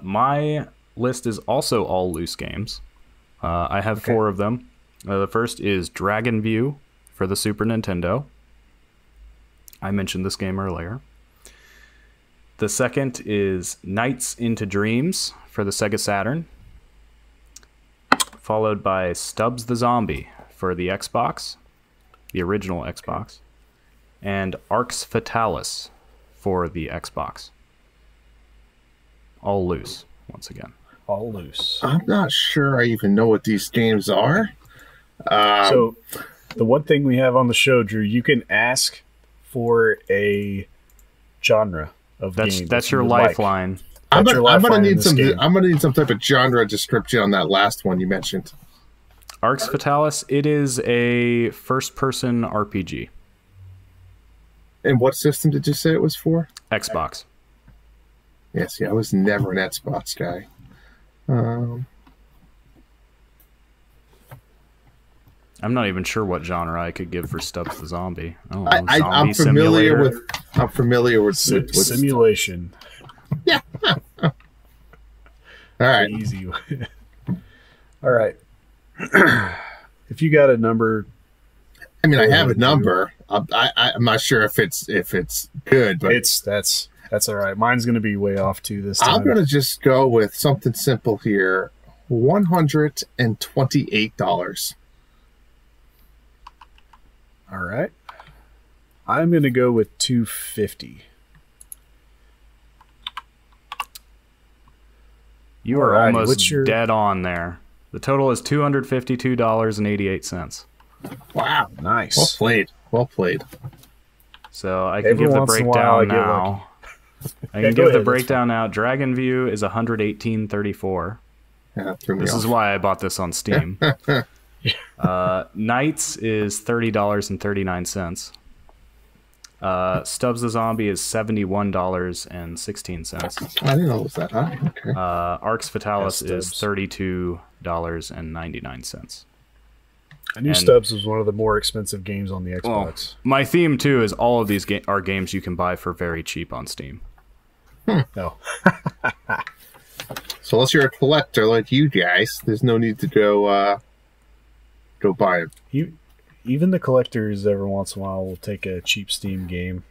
my list is also all loose games. I have 4 of them. The first is Dragon View for the Super Nintendo. I mentioned this game earlier. The second is Nights into Dreams for the Sega Saturn, followed by Stubbs the Zombie for the Xbox, the original Xbox, and Arx Fatalis for the Xbox. All loose, once again. All loose. I'm not sure I even know what these games are. So the one thing we have on the show, Drew, you can ask for a genre of game. That's your lifeline. I'm gonna need some type of genre description on that last one you mentioned. Arx Fatalis. It is a first-person RPG. And what system did you say it was for? Xbox. Yeah, see, I was never an Xbox guy. I'm not even sure what genre I could give for Stubbs the Zombie. I'm familiar with simulation. Yeah. All right. Easy. All right. If you got a number, I mean, I have a number. I'm not sure if it's good, but that's all right. Mine's going to be way off too this time. I'm going to just go with something simple here. $128. All right. I'm going to go with $250. You are almost dead on there. The total is $252.88. Wow. Nice. Well played. Well played. So I can give the breakdown now. I can give the breakdown now. Dragon View is $118.34. Yeah, this is why I bought this on Steam. Knights is $30.39. Stubbs the Zombie is $71.16. I didn't know it was that high. Okay. Arx Fatalis is $32.99. I knew Stubbs was one of the more expensive games on the Xbox. Well, my theme too is all of these are games you can buy for very cheap on Steam. No. So unless you're a collector like you guys, there's no need to go buy it. Even the collectors every once in a while will take a cheap Steam game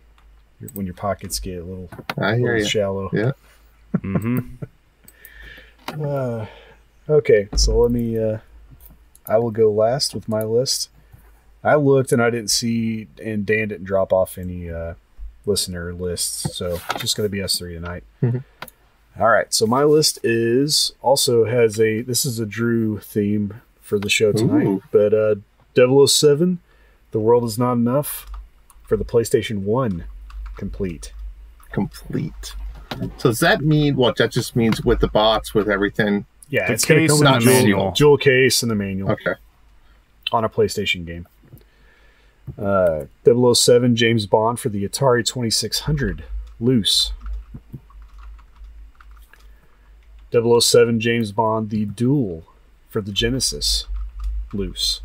when your pockets get a little shallow. Yeah. Okay, so let me. I will go last with my list. I looked and I didn't see, and Dan didn't drop off any listener lists, so it's just going to be us three tonight. All right, so my list this is a Drew theme for the show tonight, but 007, The World Is Not Enough for the PlayStation 1 complete. So does that mean what? That just means with the box, with everything? Yeah, it's going to come with the manual. Jewel case and the manual. Okay. On a PlayStation game. 007 James Bond for the Atari 2600 loose. 007 James Bond The Duel for the Genesis loose.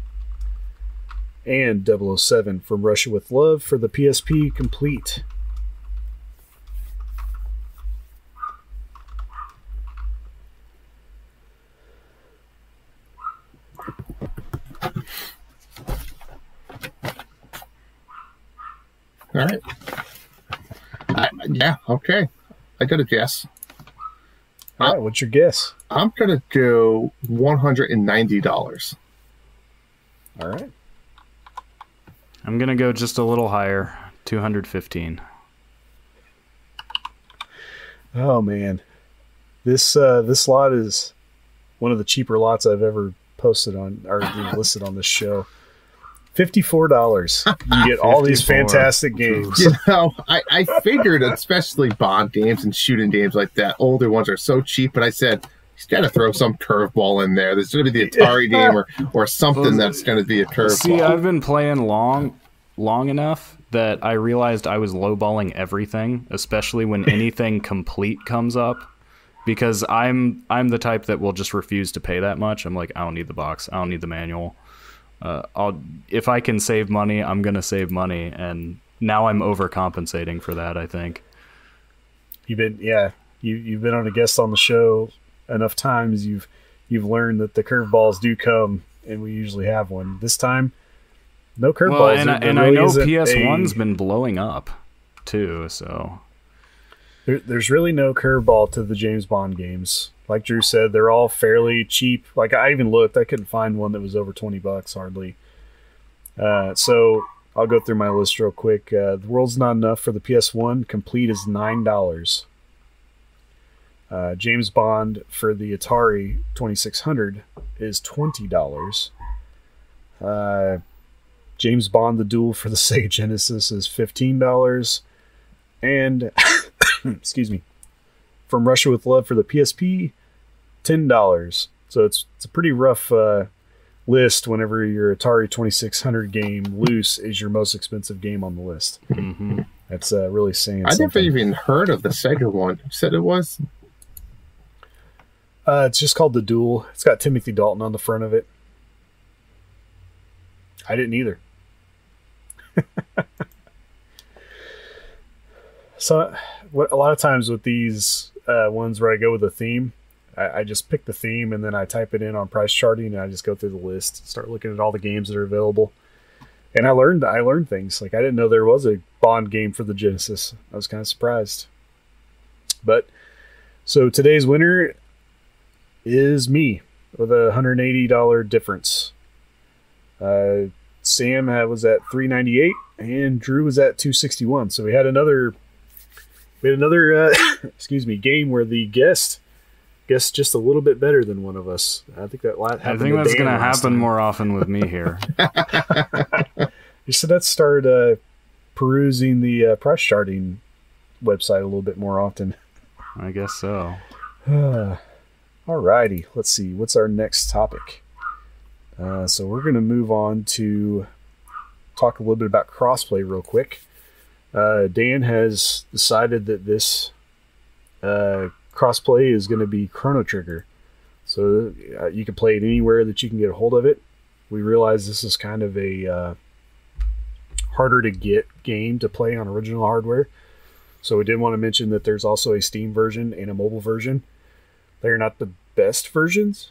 And 007 From Russia with Love for the PSP complete. All right. Yeah, okay. I got a guess. All right, what's your guess? I'm going to go $190. All right. I'm going to go just a little higher, $215. Oh, man. This lot is one of the cheaper lots I've ever posted on or listed on this show. $54. You get all these fantastic games. You know, I figured, especially Bond games and shooting games like that, older ones are so cheap, but I said, he's got to throw some curveball in there. There's going to be the Atari game or something that's going to be a curveball. See, I've been playing long enough that I realized I was lowballing everything, especially when anything complete comes up, because I'm the type that will just refuse to pay that much. I'm like, I don't need the box. I don't need the manual. If I can save money, I'm gonna save money, and now I'm overcompensating for that. I think you've been on a guest on the show enough times. You've learned that the curveballs do come, and we usually have one. This time, no curveballs. Well, and I know PS1's been blowing up too, so there's really no curveball to the James Bond games. Like Drew said, they're all fairly cheap. Like I even looked, I couldn't find one that was over $20 hardly. So I'll go through my list real quick. The World's Not Enough for the PS1 complete is $9. James Bond for the Atari 2600 is $20. James Bond The Duel for the Sega Genesis is $15. And excuse me, From Russia with Love for the PSP, $10. So it's a pretty rough list whenever your Atari 2600 game loose is your most expensive game on the list. Mm-hmm. That's really saying I something. never even heard of the Sega one. You said it was? It's just called The Duel. It's got Timothy Dalton on the front of it. I didn't either. So a lot of times with these ones where I go with a theme, I just pick the theme and then I type it in on price charting and I just go through the list, start looking at all the games that are available. And I learned things. Like I didn't know there was a Bond game for the Genesis. I was kind of surprised. But so today's winner is me. with a $180 difference. Sam was at $398 and Drew was at $261. So we had another excuse me, game where the guest guessed just a little bit better than one of us. I think that's going to happen more often with me here. You should have started perusing the price charting website a little bit more often. I guess so. Alrighty, let's see. What's our next topic? So we're going to move on to talk a little bit about crossplay real quick. Dan has decided that this crossplay is going to be Chrono Trigger. So you can play it anywhere that you can get a hold of it. We realize this is kind of a harder to get game to play on original hardware. So we did want to mention that there's also a Steam version and a mobile version. They're not the best versions,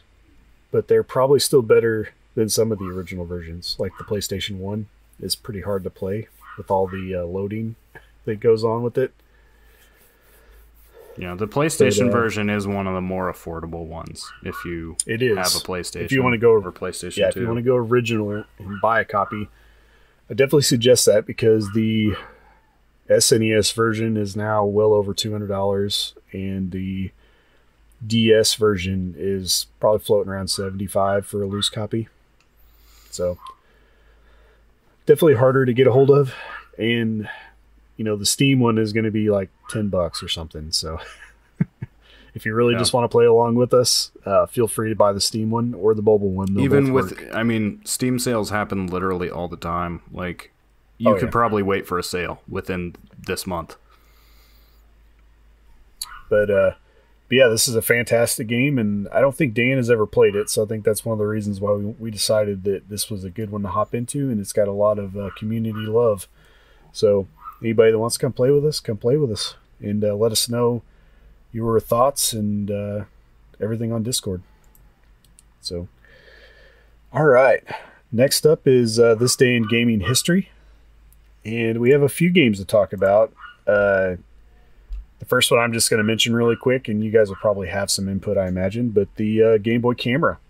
but they're probably still better than some of the original versions. Like the PlayStation 1 is pretty hard to play with all the loading that goes on with it. Yeah, the PlayStation version is one of the more affordable ones if you have a PlayStation. If you want to go or PlayStation 2. If you want to go original and buy a copy, I definitely suggest that because the SNES version is now well over $200 and the DS version is probably floating around $75 for a loose copy. So definitely harder to get a hold of, and the Steam one is going to be like $10 or something. So if you really just want to play along with us, feel free to buy the Steam one or the mobile one. Even with, Steam sales happen literally all the time. Like you could probably wait for a sale within this month. But yeah, this is a fantastic game, and I don't think Dan has ever played it, so I think that's one of the reasons why we decided that this was a good one to hop into, and it's got a lot of community love. So anybody that wants to come play with us, and let us know your thoughts and everything on Discord. So, all right. Next up is This Day in Gaming History, and we have a few games to talk about. The first one I'm just going to mention really quick, and you guys will probably have some input, I imagine, but the Game Boy Camera,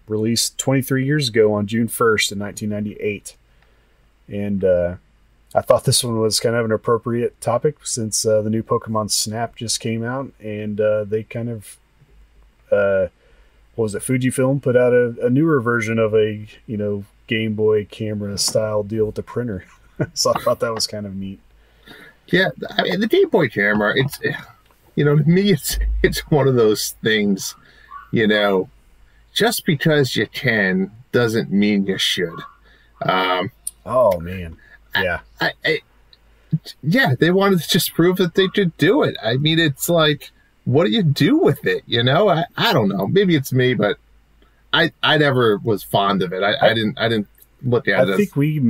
released 23 years ago on June 1st in 1998. And I thought this one was kind of an appropriate topic since the new Pokemon Snap just came out, and they kind of, Fujifilm put out a newer version of a, Game Boy Camera style deal with the printer. So I thought that was kind of neat. Yeah, I mean, the Game Boy Camera, it's, to me, it's one of those things, just because you can doesn't mean you should. Oh, man. Yeah. Yeah, they wanted to just prove that they could do it. I mean, it's like, what do you do with it, I don't know. Maybe it's me, but I never was fond of it. I didn't look at it. I think we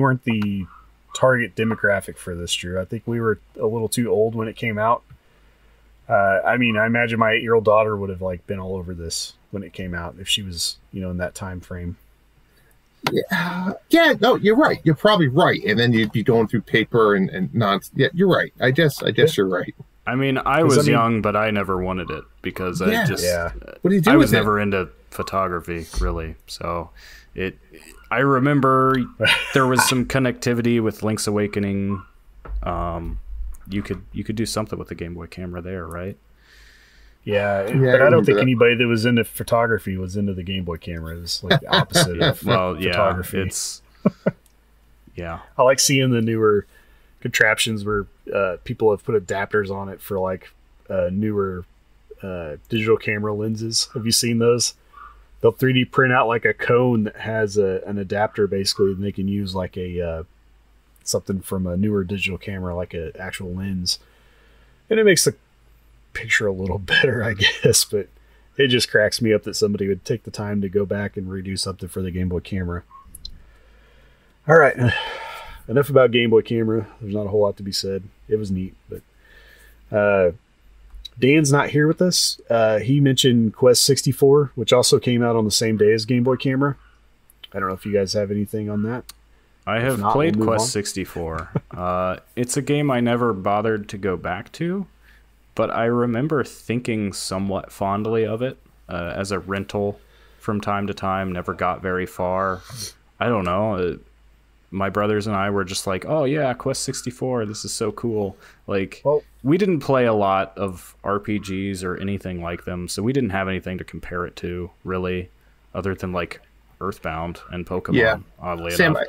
weren't the target demographic for this, Drew. I think we were a little too old when it came out. I imagine my 8-year-old daughter would have been all over this when it came out if she was, in that time frame. Yeah, no, you're right. You're probably right. And then you'd be going through paper and nonsense. Yeah, you're right. I guess you're right. I was young, but I never wanted it because What do you do I with was it? never into photography, really. So I remember there was some connectivity with Link's Awakening. You could do something with the Game Boy camera there, right? Yeah, but I don't think anybody that was into photography was into the Game Boy camera. It was like the opposite of photography. It's yeah. I like seeing the newer contraptions where people have put adapters on it for newer digital camera lenses. Have you seen those? They'll 3D print out like a cone that has an adapter basically, and they can use like a something from a newer digital camera, like an actual lens, and it makes the picture a little better, I guess. But it just cracks me up that somebody would take the time to go back and redo something for the Game Boy camera. All right, enough about Game Boy camera. There's not a whole lot to be said. It was neat, but Dan's not here with us. He mentioned Quest 64, which also came out on the same day as Game Boy camera. I don't know if you guys have anything on that. I have played Quest 64. It's a game I never bothered to go back to, but I remember thinking somewhat fondly of it as a rental from time to time. Never got very far. I don't know. My brothers and I were just like, oh yeah, Quest 64, this is so cool. Like, well, we didn't play a lot of RPGs or anything like them, so we didn't have anything to compare it to, really, other than like Earthbound and Pokemon, oddly enough.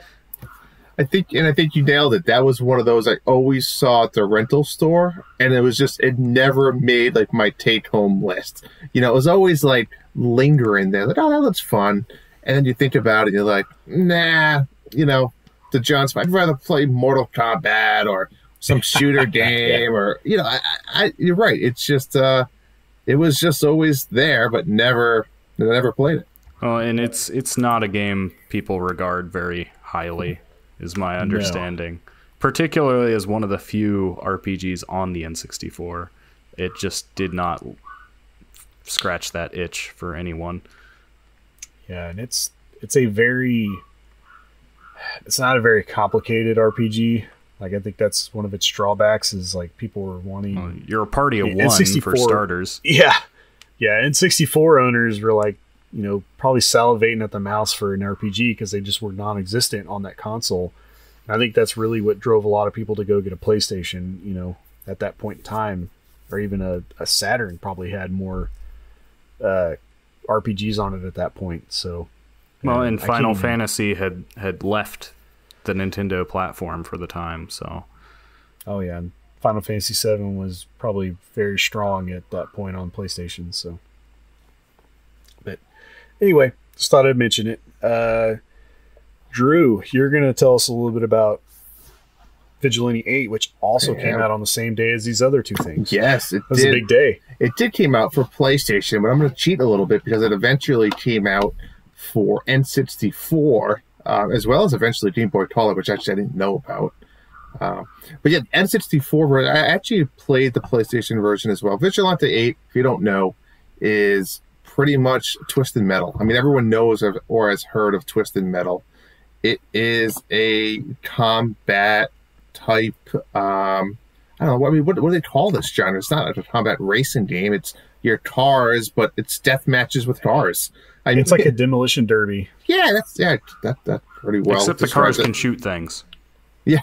I think you nailed it. That was one of those I always saw at the rental store, and it never made like my take-home list. You know, it was always like lingering there, like, oh, that looks fun. And then you think about it, and you're like, nah, you know, the Johnson, I'd rather play Mortal Kombat or some shooter game, or, you know, you're right. It's just, it was just always there, but never played it. Well, and it's not a game people regard very highly, is my understanding. No. Particularly as one of the few RPGs on the N64. It just did not scratch that itch for anyone. Yeah, and it's not a very complicated RPG. Like, I think that's one of its drawbacks is like people were wanting. You're a party of one for starters. Yeah, N64 owners were like, you know, probably salivating at the mouse for an RPG because they just were non-existent on that console. And I think that's really what drove a lot of people to go get a PlayStation. You know, at that point in time, or even a Saturn probably had more RPGs on it at that point. So. Well, and Final Fantasy had left the Nintendo platform for the time, so. Oh yeah, and Final Fantasy VII was probably very strong at that point on PlayStation. So, but anyway, just thought I'd mention it. Drew, you're gonna tell us a little bit about Vigilante 8, which also came out on the same day as these other two things. Yes, it was a big day. It did came out for PlayStation, but I'm going to cheat a little bit because it eventually came out for N64, as well as eventually Game Boy Color, which actually I didn't know about. But yeah, N64, I actually played the PlayStation version as well. Vigilante 8, if you don't know, is pretty much Twisted Metal. I mean, everyone knows or has heard of Twisted Metal. It is a combat type, I don't know, what do they call this genre? It's not a combat racing game. It's your cars, but it's death matches with cars. It's like a demolition derby. Yeah, that pretty well. Except the cars can shoot things. Yeah,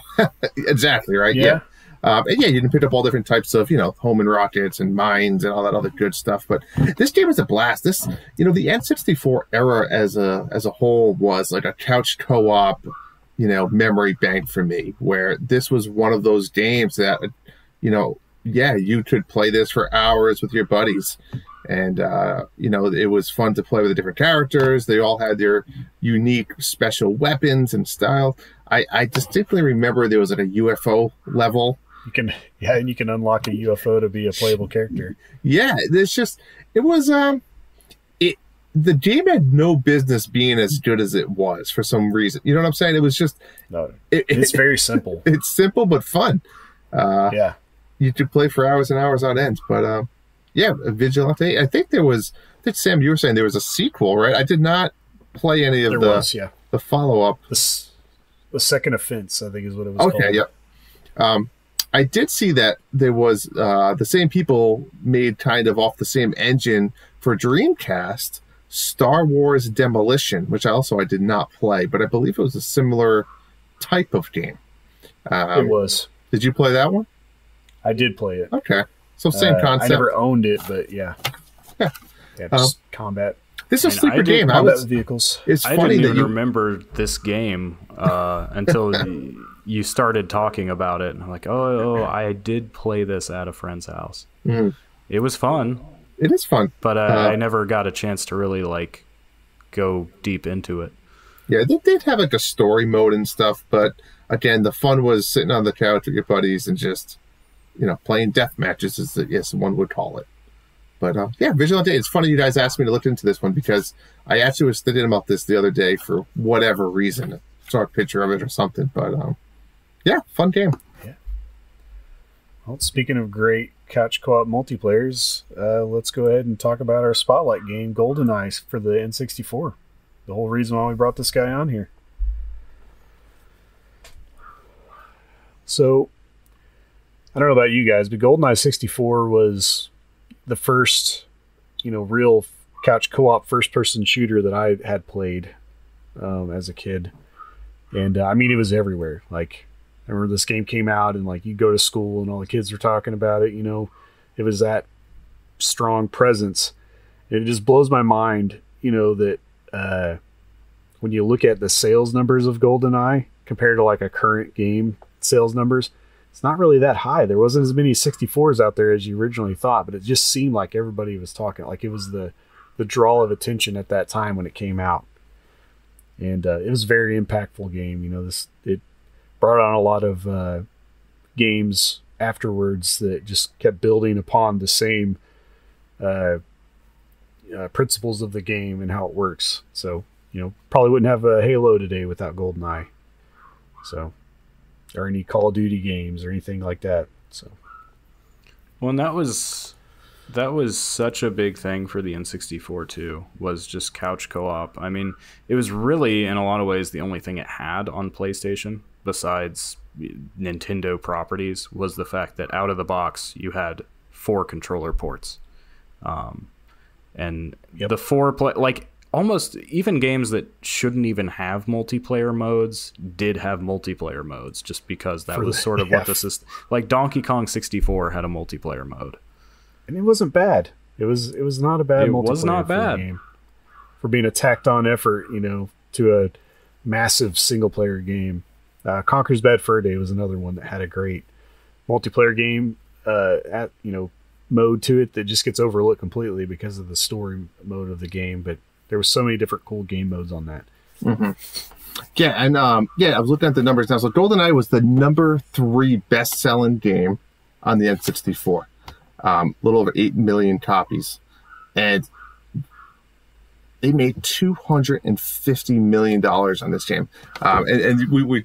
exactly, right? Yeah. And yeah, you can pick up all different types of, you know, homing rockets and mines and all that other good stuff. But this game is a blast. This, you know, the N64 era as a whole was like a couch co-op, you know, memory bank for me, where this was one of those games that, you know, yeah, you could play this for hours with your buddies. And, you know, it was fun to play with the different characters. They all had their unique special weapons and style. I distinctly remember there was like a UFO level. And you can unlock a UFO to be a playable character. Yeah, the game had no business being as good as it was for some reason. You know what I'm saying? It was just... No, it's very simple. It's simple but fun. Yeah. You could play for hours and hours on end. But, yeah, Vigilante. I think Sam, you were saying there was a sequel, right? I did not play any of the follow-up. The Second Offense, I think is what it was called. Okay, yeah. I did see that there was the same people made kind of off the same engine for Dreamcast, Star Wars Demolition, which I did not play, but I believe it was a similar type of game. It was. Did you play that one? I did play it. Okay. So same concept. I never owned it, but yeah. Yeah, just combat. This is a sleeper game. Combat vehicles. It's I funny didn't that even remember this game until you started talking about it. And I'm like, oh, I did play this at a friend's house. Mm. It was fun. It is fun. But I never got a chance to really, like, go deep into it. Yeah, they did have, like, a story mode and stuff. But, again, the fun was sitting on the couch with your buddies and just, you know, playing death matches, as one would call it. But, yeah, Vigilante, it's funny you guys asked me to look into this one because I actually was thinking about this the other day for whatever reason. I saw a picture of it or something. But, yeah, fun game. Yeah. Well, speaking of great couch co-op multiplayers, let's go ahead and talk about our spotlight game, GoldenEye, for the N64. The whole reason why we brought this guy on here. So, I don't know about you guys, but GoldenEye 64 was the first, you know, real couch co-op first-person shooter that I had played as a kid. And I mean, it was everywhere. Like, I remember this game came out, and like you go to school, and all the kids were talking about it. You know, it was that strong presence. And it just blows my mind, you know, that when you look at the sales numbers of GoldenEye compared to like a current game sales numbers, it's not really that high. There wasn't as many 64s out there as you originally thought, but it just seemed like everybody was talking. Like, it was the draw of attention at that time when it came out. And it was a very impactful game. You know, it brought on a lot of games afterwards that just kept building upon the same principles of the game and how it works. So, you know, probably wouldn't have a Halo today without GoldenEye. So, or any Call of Duty games or anything like that. So, well, and that was such a big thing for the N64 too, was just couch co-op. I mean, it was really, in a lot of ways, the only thing it had on PlayStation besides Nintendo properties, was the fact that out of the box you had 4 controller ports. And the 4 like almost even games that shouldn't even have multiplayer modes did have multiplayer modes, just because that was sort of what this is. Like Donkey Kong 64 had a multiplayer mode. And it wasn't bad. It was not a bad multiplayer was not bad. Game. For being a tacked on effort, you know, to a massive single player game. Conker's Bad Fur Day was another one that had a great multiplayer game mode to it that just gets overlooked completely because of the story mode of the game. But there were so many different cool game modes on that. Mm-hmm. Yeah, and I was looking at the numbers now. So GoldenEye was the number 3 best-selling game on the N64. A little over 8 million copies. And they made $250 million on this game. And we were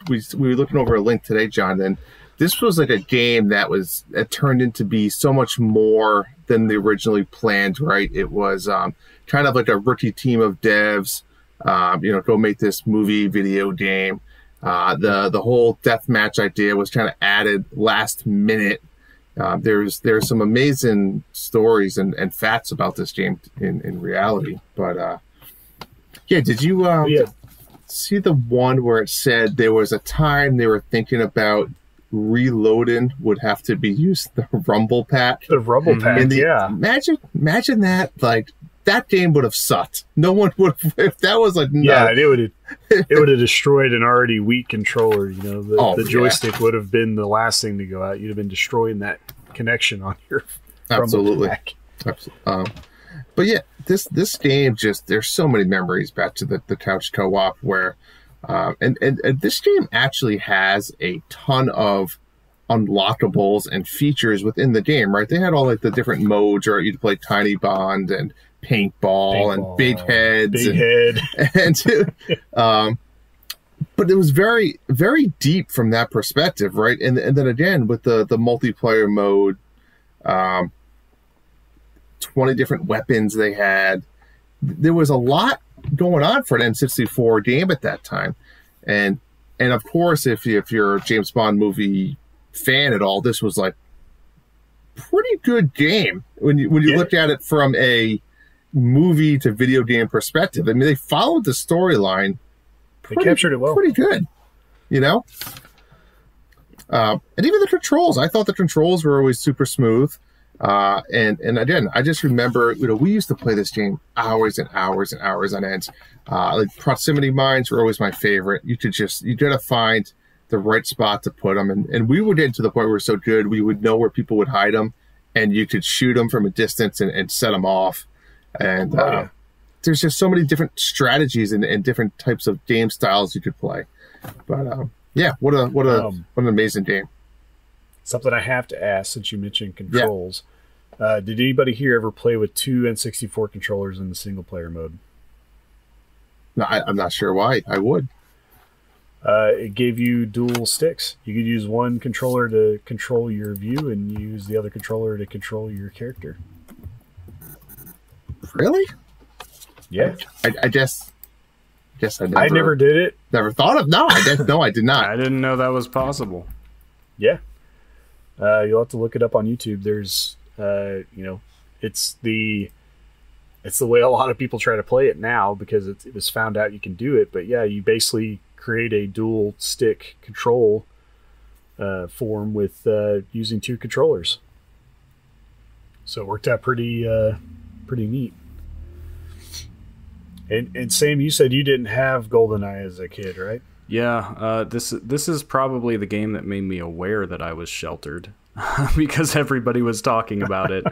looking over a link today, John, and this was like a game that turned into be so much more than they originally planned, right? It was kind of like a rookie team of devs, go make this movie video game. The whole deathmatch idea was kind of added last minute. There's some amazing stories and facts about this game in reality. But did you see the one where it said there was a time they were thinking about reloading would have to be used the Rumble Pack? The Rumble Pack, Imagine that, like, that game would have sucked. No one would have, if that was like, no. Yeah, it would have destroyed an already weak controller. You know, the joystick would have been the last thing to go out. You'd have been destroying that connection on your Absolutely. Rumble Pack. Absolutely. But yeah, this game there's so many memories back to the couch co-op where, and this game actually has a ton of unlockables and features within the game, right? They had all like the different modes, or you'd play Tiny Bond and paintball and big heads, but it was very, very deep from that perspective, right? And then again with the multiplayer mode, 20 different weapons they had. There was a lot going on for an N64 game at that time, and of course, if you're a James Bond movie fan at all, this was like pretty good game when you look at it from a movie to video game perspective. I mean, they followed the storyline. They captured it well. Pretty good, you know. And even the controls, I thought the controls were always super smooth. And again, I just remember, we used to play this game hours and hours and hours on end. Like proximity mines were always my favorite. You gotta find the right spot to put them. And we would get to the point where we were so good, we would know where people would hide them, and you could shoot them from a distance and set them off. And there's just so many different strategies and different types of game styles you could play. But what an amazing game. Something I have to ask, since you mentioned controls. Yeah. Did anybody here ever play with 2 N64 controllers in the single player mode? No, I'm not sure why I would. It gave you dual sticks. You could use one controller to control your view and use the other controller to control your character. Really? Yeah. I guess I never did it. Never thought of. No, I did not. I didn't know that was possible. Yeah. You'll have to look it up on YouTube. There's, it's the it's the way a lot of people try to play it now because it was found out you can do it. But yeah, you basically create a dual stick control form with using 2 controllers. So it worked out pretty neat. And Sam, you said you didn't have GoldenEye as a kid, right? Yeah, this is probably the game that made me aware that I was sheltered because everybody was talking about it,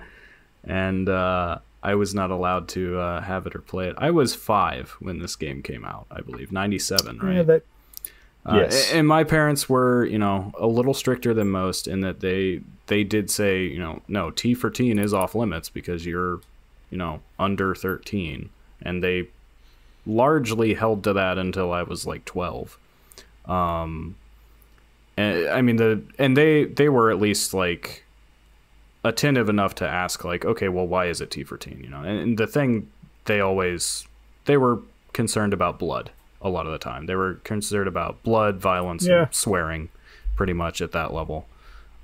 and I was not allowed to have it or play it. I was 5 when this game came out, I believe, 97, right? Yeah, yes. And my parents were, a little stricter than most in that they did say, no, T for teen is off limits because you're, under 13, and they largely held to that until I was like 12. And I mean they were at least like attentive enough to ask like, okay, well, why is it T for teen? And the thing they were concerned about blood a lot of the time. They were concerned about blood, violence, and swearing, pretty much at that level.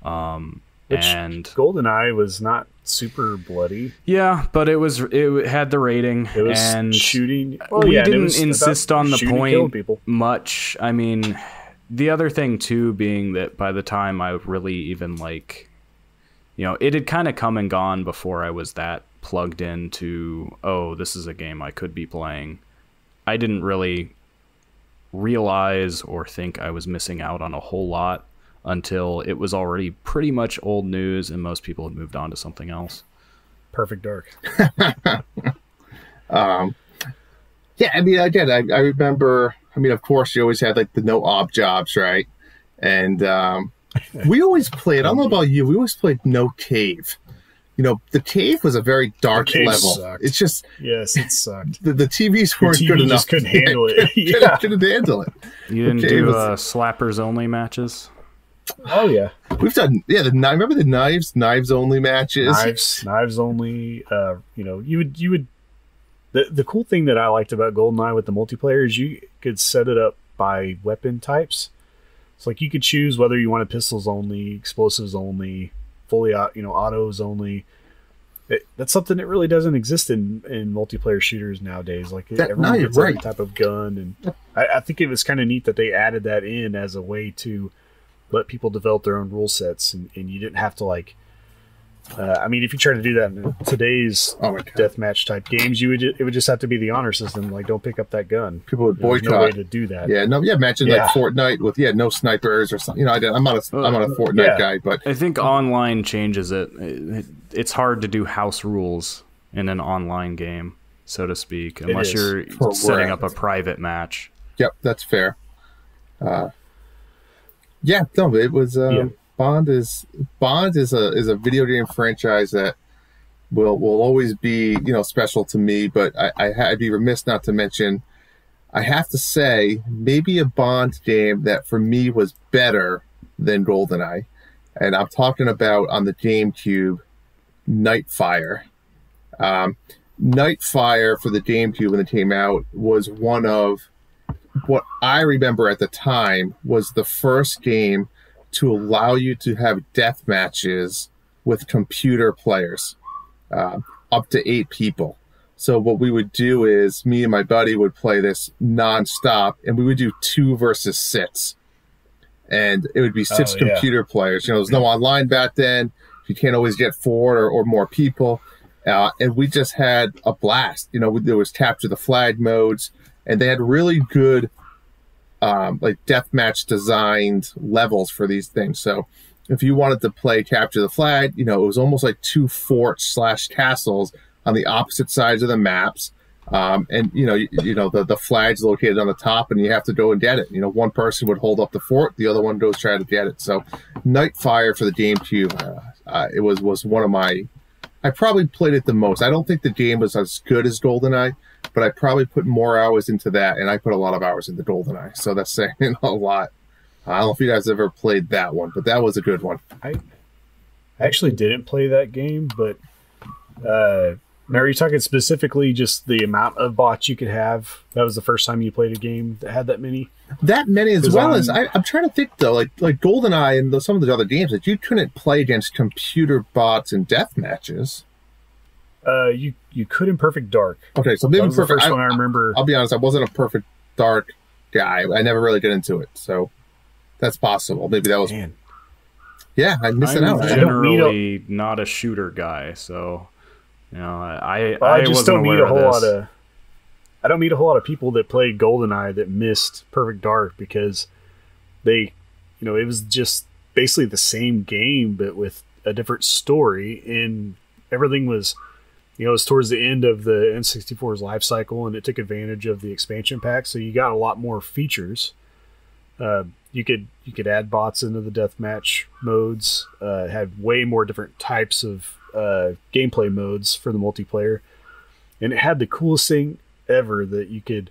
And GoldenEye was not super bloody. Yeah, but it had the rating. It was and shooting. We didn't insist on the point much. I mean, the other thing too being that by the time I really even it had kind of come and gone before I was that plugged into, oh, this is a game I could be playing. I didn't really realize or think I was missing out on a whole lot until it was already pretty much old news and most people had moved on to something else. Perfect Dark. Yeah, I mean, again, I remember, of course, you always had like the no op jobs, right? And we always played, I don't know about you, we always played No Cave. The cave was a very dark level. Sucked. It's just... Yes, it sucked. The TVs weren't TV good enough. Just couldn't handle it. Couldn't handle it. You didn't do slappers only matches? Oh yeah, we've done. Yeah, remember the knives only matches. Knives only. You would. The cool thing that I liked about GoldenEye with the multiplayer is you could set it up by weapon types. It's like you could choose whether you wanted pistols only, explosives only, fully autos only. That's something that really doesn't exist in multiplayer shooters nowadays. Like everyone gets every type of gun, and I think it was kind of neat that they added that in as a way to let people develop their own rule sets, and you didn't have to if you try to do that in today's deathmatch type games, it would just have to be the honor system. Like, don't pick up that gun. People would boycott. No way to do that. Imagine like Fortnite with no snipers or something. I'm not a Fortnite guy, but I think online changes it. It's hard to do house rules in an online game, so to speak, unless you're setting up a private match. Yep, that's fair. It was Bond is a video game franchise that will always be special to me. But I'd be remiss not to mention. I have to say maybe a Bond game that for me was better than GoldenEye, and I'm talking about on the GameCube, Nightfire. Nightfire for the GameCube when it came out was one of what I remember at the time was the first game to allow you to have death matches with computer players, up to 8 people. So what we would do is me and my buddy would play this nonstop, and we would do 2 versus 6. And it would be 6 computer players. There was no online back then. You can't always get 4 or more people. And we just had a blast. There was capture the flag modes, and they had really good deathmatch designed levels for these things. So if you wanted to play capture the flag, it was almost like 2 forts / castles on the opposite sides of the maps. And the flag's located on the top, and you have to go and get it. One person would hold up the fort, the other one goes try to get it. So Nightfire for the GameCube, it was one of my... I probably played it the most. I don't think the game was as good as GoldenEye, but I probably put more hours into that, and I put a lot of hours into GoldenEye. So that's saying a lot. I don't know if you guys ever played that one, but that was a good one. I actually didn't play that game, but now are you talking specifically just the amount of bots you could have? That was the first time you played a game that had that many? That many, as well as I'm trying to think though, like GoldenEye and some of the other games that you couldn't play against computer bots and death matches. You could in Perfect Dark. Okay, so that maybe was the Perfect. first one I remember. I'll be honest, I wasn't a Perfect Dark guy. I never really got into it, so that's possible. Maybe that was. Man. Yeah, I missed it I'm out. generally not a shooter guy, so I just don't meet a whole lot of. I don't meet a whole lot of people that played GoldenEye that missed Perfect Dark because they, it was just basically the same game but with a different story, and everything was, it was towards the end of the N64's life cycle, and it took advantage of the expansion pack, so you got a lot more features. You could add bots into the deathmatch modes. Had way more different types of gameplay modes for the multiplayer, and it had the coolest thing ever that you could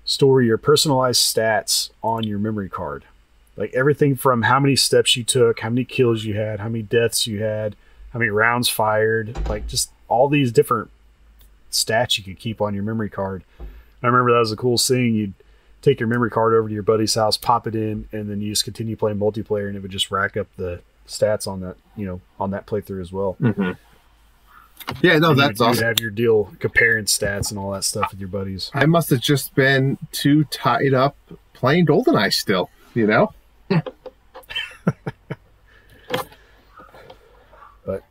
store your personalized stats on your memory card. Like everything from how many steps you took, how many kills you had, how many deaths you had, how many rounds fired, like just all these different stats you could keep on your memory card. I remember that was the coolest thing. You'd take your memory card over to your buddy's house, pop it in, and then you just continue playing multiplayer, and it would just rack up the stats on that, on that playthrough as well. Mm-hmm. Yeah, no, that's awesome. You'd have your deal comparing stats and all that stuff with your buddies. I must have just been too tied up playing GoldenEye still, But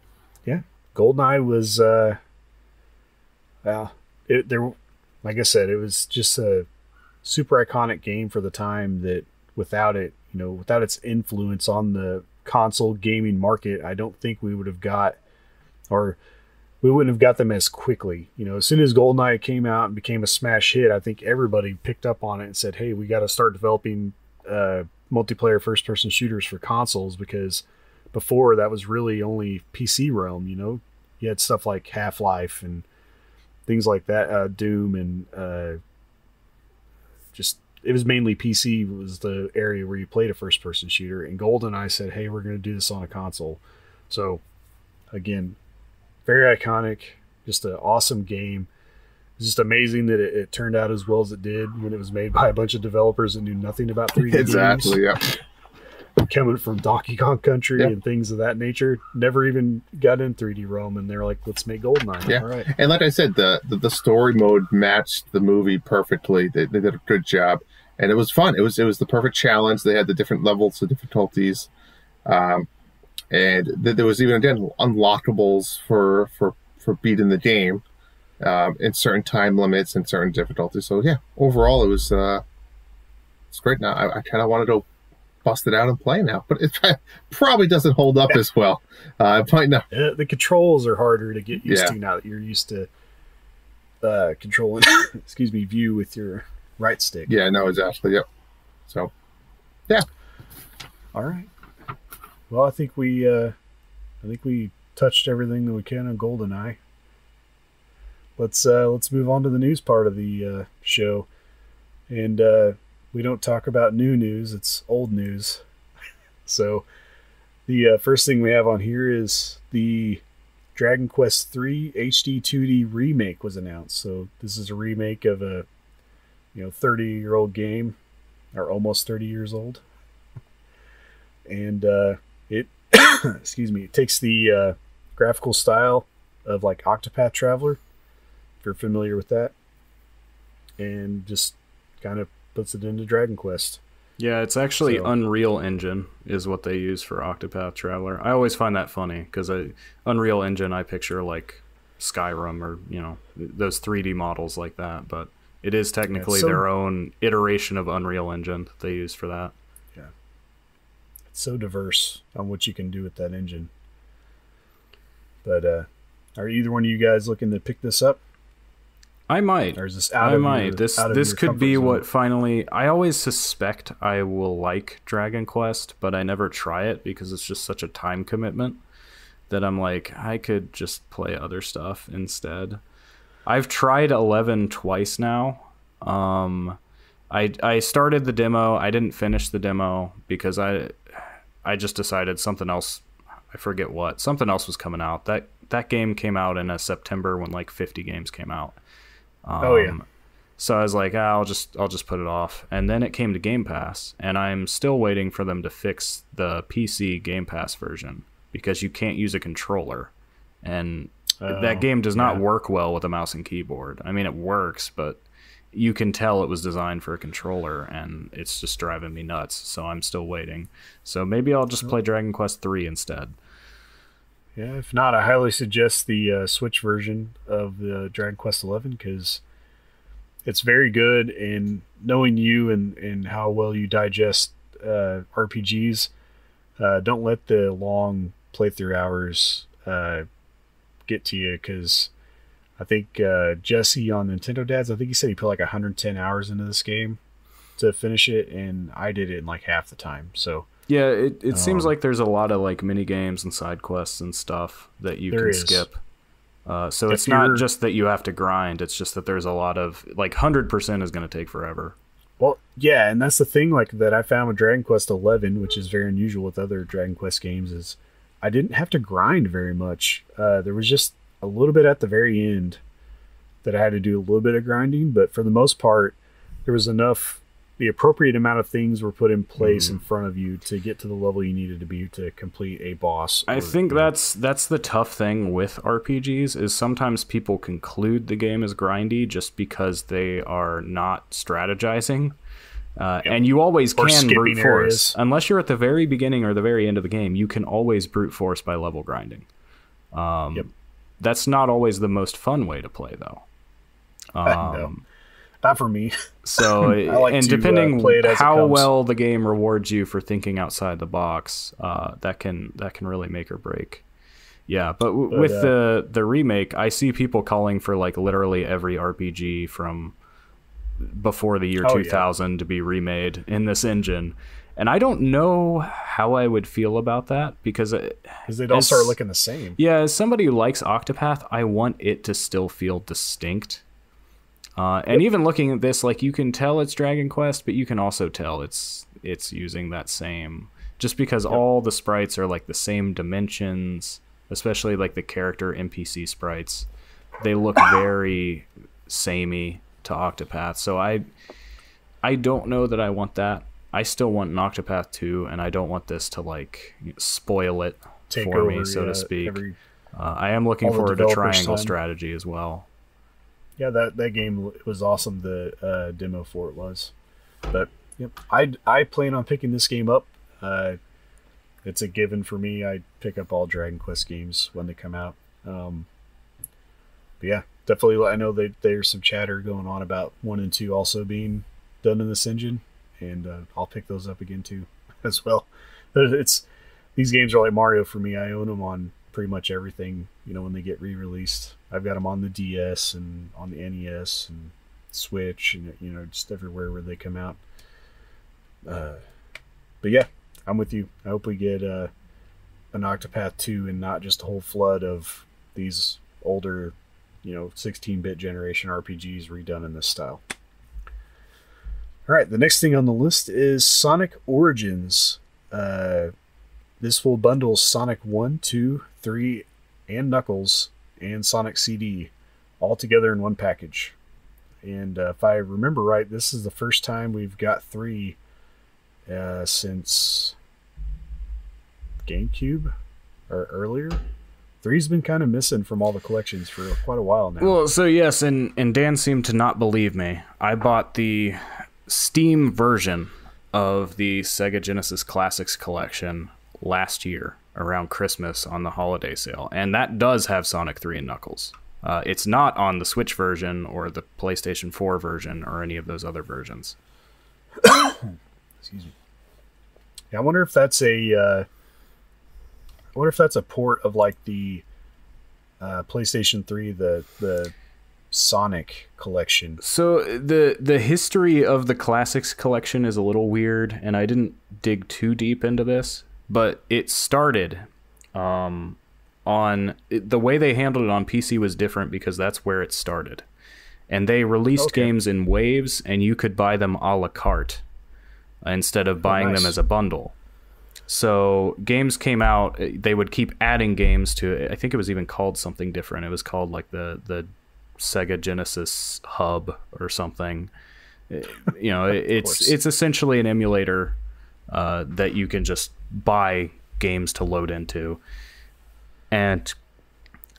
yeah, GoldenEye was like I said, it was just a super iconic game for the time that without it, without its influence on the console gaming market, I don't think we would have we wouldn't have got them as quickly. As soon as GoldenEye came out and became a smash hit, I think everybody picked up on it and said, hey, we got to start developing multiplayer first-person shooters for consoles, because before that was really only PC realm. You had stuff like Half-Life and things like that, Doom, and just it was mainly PC was the area where you played a first-person shooter. And GoldenEye said, hey, we're going to do this on a console. So again, very iconic, just an awesome game. It's just amazing that it turned out as well as it did when it was made by a bunch of developers that knew nothing about 3D exactly, games. Yeah. Coming from Donkey Kong Country and things of that nature, never even got in 3D realm, and they're like, let's make GoldenEye. Yeah. All right. And like I said, the story mode matched the movie perfectly. They did a good job, and it was fun. It was the perfect challenge. They had the different levels of difficulties. And there was even, again, unlockables for beating the game in certain time limits and certain difficulties. So, yeah, overall, it's great. Now, I kind of wanted to bust it out and play now, but it probably doesn't hold up as well. Might not. The controls are harder to get used to now that you're used to controlling, view with your right stick. Yeah, no, exactly. Yep. So, yeah. All right. Well, I think we touched everything that we can on GoldenEye. Let's move on to the news part of the show, and we don't talk about new news; it's old news. So, the first thing we have on here is the Dragon Quest III HD 2D remake was announced. So, this is a remake of a 30-year-old game, or almost 30 years old, and it it takes the graphical style of like Octopath Traveler, if you're familiar with that, and just kind of puts it into Dragon Quest. Yeah, it's actually Unreal Engine is what they use for Octopath Traveler. I always find that funny because Unreal Engine, I picture like Skyrim or those 3D models like that, but it is technically their own iteration of Unreal Engine that they use for that. So diverse on what you can do with that engine. But are either one of you guys looking to pick this up? I might. Or is this out of your This could be zone? what finally. I always suspect I will like Dragon Quest, but I never try it because it's just such a time commitment that I'm like, I could just play other stuff instead. I've tried 11 twice now. I started the demo. I didn't finish the demo because I just decided something else. I forget what. Something else was coming out. That game came out in September when like 50 games came out. So I was like, I'll just put it off. And then it came to Game Pass, and I'm still waiting for them to fix the PC Game Pass version because you can't use a controller. And that game does not work well with a mouse and keyboard. I mean, it works, but you can tell it was designed for a controller, and it's just driving me nuts. So I'm still waiting. So maybe I'll just play Dragon Quest III instead. Yeah, if not, I highly suggest the Switch version of the Dragon Quest XI, because it's very good. And knowing you and how well you digest RPGs, don't let the long playthrough hours get to you, because I think Jesse on Nintendo Dads, I think he said he put like 110 hours into this game to finish it, and I did it in like half the time. So yeah, it seems like there's a lot of like mini games and side quests and stuff that you can skip. So it's not just that you have to grind, it's just that there's a lot of, like 100% is going to take forever. Well, yeah, and that's the thing like that I found with Dragon Quest XI, which is very unusual with other Dragon Quest games, is I didn't have to grind very much. There was just a little bit at the very end that I had to do a little bit of grinding, but for the most part, there was enough, the appropriate amount of things were put in place in front of you to get to the level you needed to be to complete a boss. I think that's the tough thing with RPGs, is sometimes people conclude the game as grindy just because they are not strategizing. And you always can brute force. Areas. Unless you're at the very beginning or the very end of the game, you can always brute force by level grinding. That's not always the most fun way to play, though. No. Not for me. So, and depending how well the game rewards you for thinking outside the box, that can really make or break. Yeah, but with the remake, I see people calling for like literally every RPG from before the year 2000 to be remade in this engine. And I don't know how I would feel about that, because they'd all start looking the same. Yeah, as somebody who likes Octopath, I want it to still feel distinct. And even looking at this, like, you can tell it's Dragon Quest, but you can also tell it's using that same, just because all the sprites are like the same dimensions, especially like the character NPC sprites. They look very samey to Octopath. So I don't know that I want that. I still want an Octopath 2, and I don't want this to like spoil it for me, so to speak. I am looking forward to Triangle Strategy as well. Yeah, that game was awesome. The demo for it was, but yep, I plan on picking this game up. It's a given for me. I pick up all Dragon Quest games when they come out. But yeah, definitely. I know that there's some chatter going on about 1 and 2 also being done in this engine, and I'll pick those up again too, as well. These games are like Mario for me. I own them on pretty much everything. When they get re-released, I've got them on the DS and on the NES and Switch, and just everywhere where they come out. But yeah, I'm with you. I hope we get an Octopath 2 and not just a whole flood of these older 16-bit generation RPGs redone in this style. All right, the next thing on the list is Sonic Origins. This will bundle Sonic 1, 2, 3, and Knuckles and Sonic CD all together in one package. And if I remember right, this is the first time we've got 3 since GameCube or earlier. 3's been kind of missing from all the collections for quite a while now. Well, so yes, and Dan seemed to not believe me. I bought the Steam version of the Sega Genesis Classics collection last year around Christmas on the holiday sale, and that does have Sonic 3 and Knuckles. It's not on the Switch version or the PlayStation 4 version or any of those other versions. Excuse me. Yeah, I wonder if that's a port of like the PlayStation 3, the Sonic collection. So the history of the Classics collection is a little weird, and I didn't dig too deep into this, but it started the way they handled it on PC was different because that's where it started. And they released games in waves, and you could buy them a la carte instead of buying them as a bundle. So games came out, they would keep adding games to it. I think it was even called something different. It was called like the Sega Genesis Hub or something. It's essentially an emulator that you can just buy games to load into. And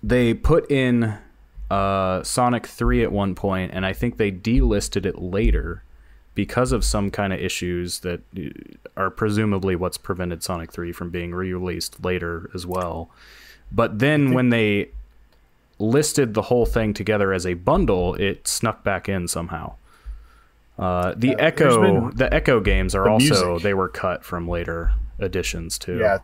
they put in Sonic 3 at one point, and I think they delisted it later because of some kind of issues that are presumably what's prevented Sonic 3 from being re-released later as well. But then when they listed the whole thing together as a bundle, it snuck back in somehow. The Echo games are also music. They were cut from later editions too. Yeah,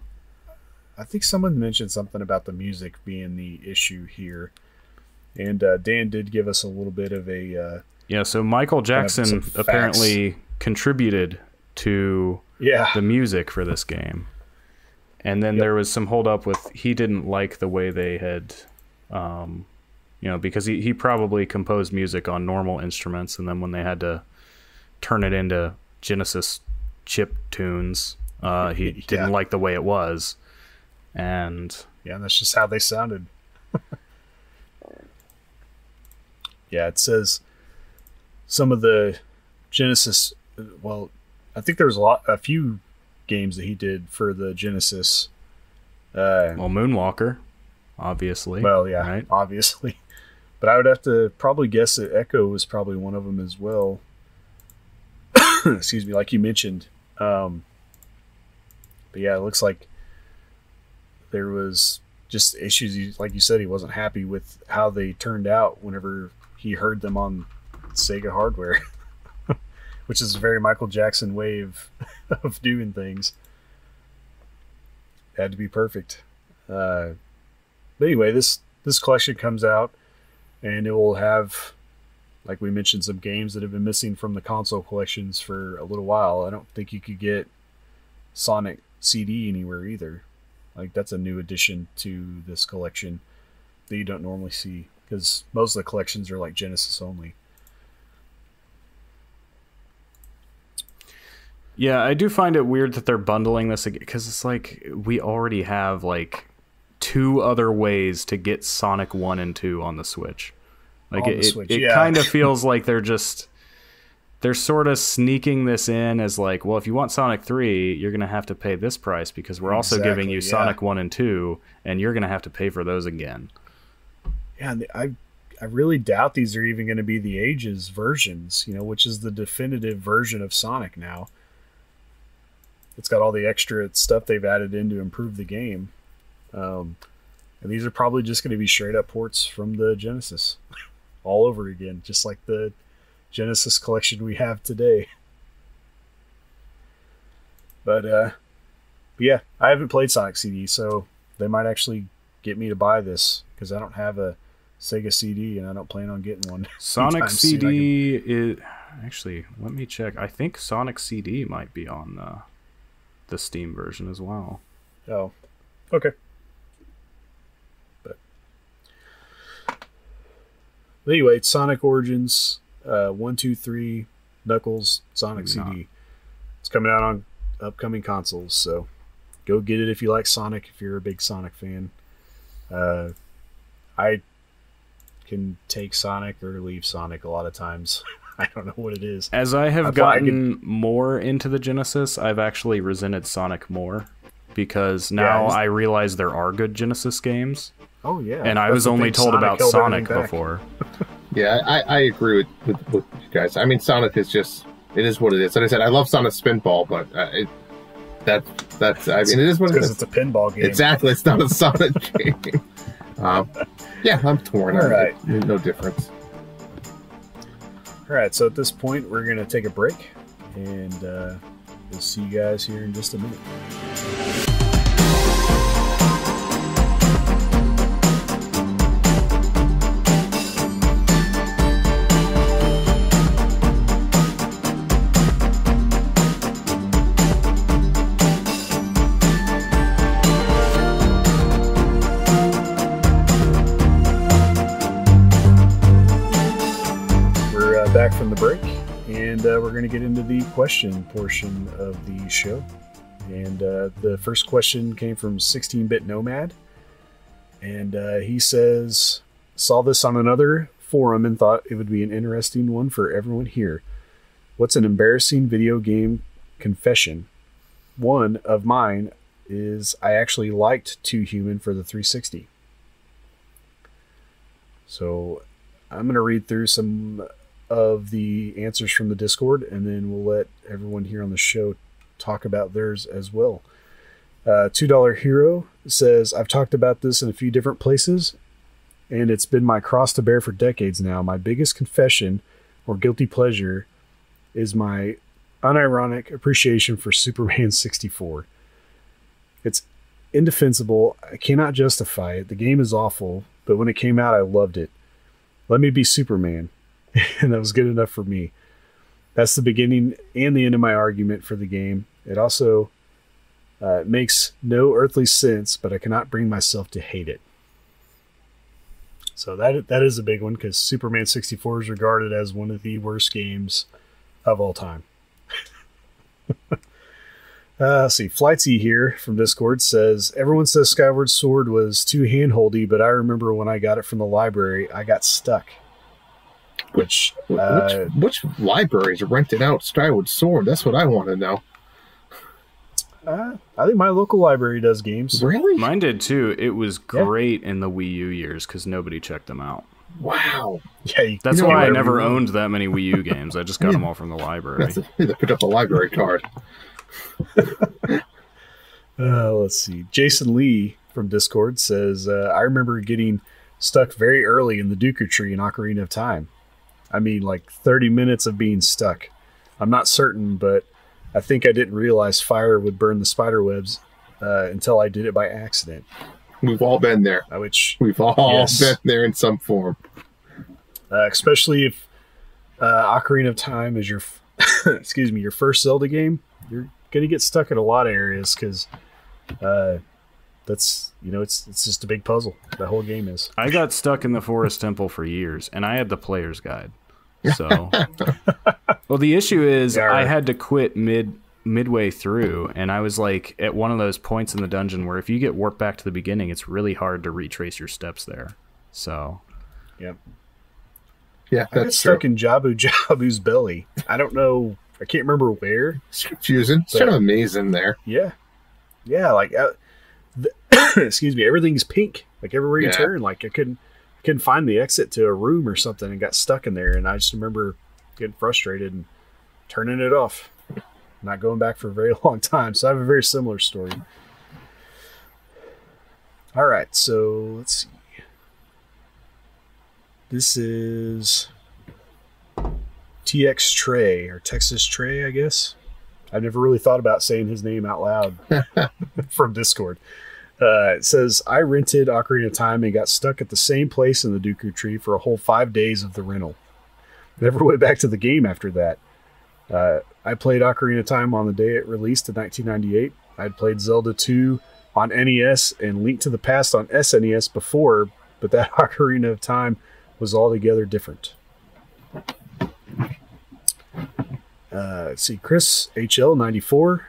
I think someone mentioned something about the music being the issue here, and Dan did give us a little bit of a so Michael Jackson apparently contributed to the music for this game, and then there was some hold up with he didn't like the way they had. Because he probably composed music on normal instruments, and then when they had to turn it into Genesis chip tunes, he didn't like the way it was. And that's just how they sounded. It says some of the Genesis, well, I think there was a few games that he did for the Genesis. Moonwalker. Obviously. Well, right? Obviously. But I would have to probably guess that Echo was probably one of them as well. Excuse me, like you mentioned. But it looks like there was just issues. Like you said, he wasn't happy with how they turned out whenever he heard them on Sega hardware, which is a very Michael Jackson way of doing things. It had to be perfect. But anyway, this collection comes out, and it will have, like we mentioned, some games that have been missing from the console collections for a little while. I don't think you could get Sonic CD anywhere either. Like, that's a new addition to this collection that you don't normally see, because most of the collections are like Genesis only. Yeah, I do find it weird that they're bundling this again, because it's like we already have like 2 other ways to get Sonic 1 and 2 on the Switch. Like it kind of feels like they're sort of sneaking this in as like, well, if you want Sonic 3, you're going to have to pay this price because we're also giving you Sonic 1 and 2, and you're going to have to pay for those again. Yeah, and I really doubt these are even going to be the Ages versions, which is the definitive version of Sonic now. It's got all the extra stuff they've added in to improve the game. And these are probably just going to be straight up ports from the Genesis all over again, just like the Genesis collection we have today. But yeah, I haven't played Sonic CD, so they might actually get me to buy this because I don't have a Sega CD and I don't plan on getting one. Sonic CD is actually, let me check. I think Sonic CD might be on the Steam version as well. Oh, okay. But anyway, it's Sonic Origins 1, 2, 3, Knuckles, Sonic CD. It's coming out on upcoming consoles, so go get it if you like Sonic, if you're a big Sonic fan. I can take Sonic or leave Sonic a lot of times. I don't know what it is. As I have gotten more into the Genesis, I've actually resented Sonic more because now I realize there are good Genesis games. Oh, yeah. And I was only told about Sonic before. Yeah, I agree with you guys. I mean, Sonic is just, it is what it is. Like I said, I love Sonic Spinball, but it is what it is. Because it's a pinball game. Exactly, it's not a Sonic game. Yeah, I'm torn. All right. There's no difference. All right, so at this point, we're going to take a break, and we'll see you guys here in just a minute. Back from the break, and we're going to get into the question portion of the show. And the first question came from 16-Bit Nomad, and he says, saw this on another forum and thought it would be an interesting one for everyone here. What's an embarrassing video game confession? One of mine is I actually liked Too Human for the 360. So I'm going to read through some of the answers from the Discord, and then we'll let everyone here on the show talk about theirs as well. $2 Hero says, I've talked about this in a few different places, and it's been my cross to bear for decades now. My biggest confession or guilty pleasure is my unironic appreciation for Superman 64. It's indefensible. I cannot justify it. The game is awful, but when it came out, I loved it. Let me be Superman. And that was good enough for me. That's the beginning and the end of my argument for the game. It also makes no earthly sense, but I cannot bring myself to hate it. So that is a big one, because Superman 64 is regarded as one of the worst games of all time. Let's see. Flightsy here from Discord says, everyone says Skyward Sword was too handholdy, but I remember when I got it from the library, I got stuck. Which libraries rented out Skyward Sword? That's what I want to know. I think my local library does games. Really? Mine did too. It was great in the Wii U years because nobody checked them out. Wow. Yeah, that's why I never owned that many Wii U games. I just got them all from the library. They picked up a library card. Let's see. Jason Lee from Discord says, I remember getting stuck very early in the Dooku tree in Ocarina of Time. I mean, like 30 minutes of being stuck. I'm not certain, but I think I didn't realize fire would burn the spider webs until I did it by accident. We've all been there. We've all been there in some form. Especially if Ocarina of Time is your your first Zelda game. You're gonna get stuck in a lot of areas because that's it's just a big puzzle. The whole game is. I got stuck in the Forest Temple for years, and I had the player's guide. So, well, the issue is I had to quit midway through, and I was like at one of those points in the dungeon where if you get warped back to the beginning, it's really hard to retrace your steps there. So, yeah, that's I got stuck in Jabu's belly. I don't know. I can't remember where. It's confusing. It's kind of amazing there. Yeah. Like, excuse me. Everything's pink. Like everywhere you turn. Like I couldn't find the exit to a room or something and got stuck in there. And I just remember getting frustrated and turning it off, not going back for a very long time. So I have a very similar story. All right. So let's see. This is TX Trey, or Texas Trey, I guess. I've never really thought about saying his name out loud from Discord. It says, I rented Ocarina of Time and got stuck at the same place in the Dooku tree for a whole 5 days of the rental. Never went back to the game after that. I played Ocarina of Time on the day it released in 1998. I'd played Zelda 2 on NES and Link to the Past on SNES before, but that Ocarina of Time was altogether different. Let's see, Chris HL94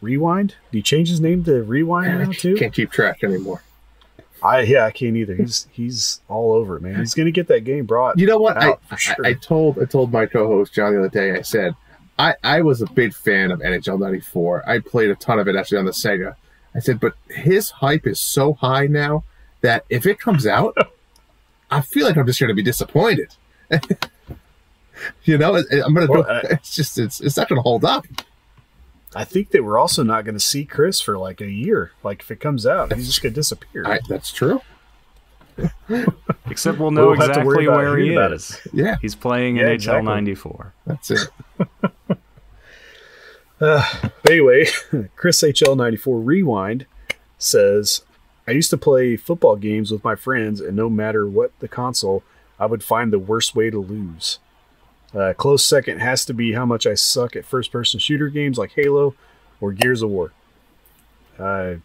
Rewind. Did he change his name to Rewind now too? Can't keep track anymore. I can't either. He's all over it, man. He's gonna get that game brought. You know what? For sure. I told my co-host John the other day. I said I was a big fan of NHL '94. I played a ton of it actually on the Sega. I said, but his hype is so high now that if it comes out, I feel like I'm just going to be disappointed. I'm going to go. It's not going to hold up. I think that we're also not going to see Chris for like a year. Like if it comes out, he's just going to disappear. That's true. Except we'll know exactly where he is. Yeah, he's playing NHL '94. That's it. Anyway, Chris HL94 Rewind says, I used to play football games with my friends, and no matter what the console, I would find the worst way to lose. Close second has to be how much I suck at first-person shooter games like Halo or Gears of War. I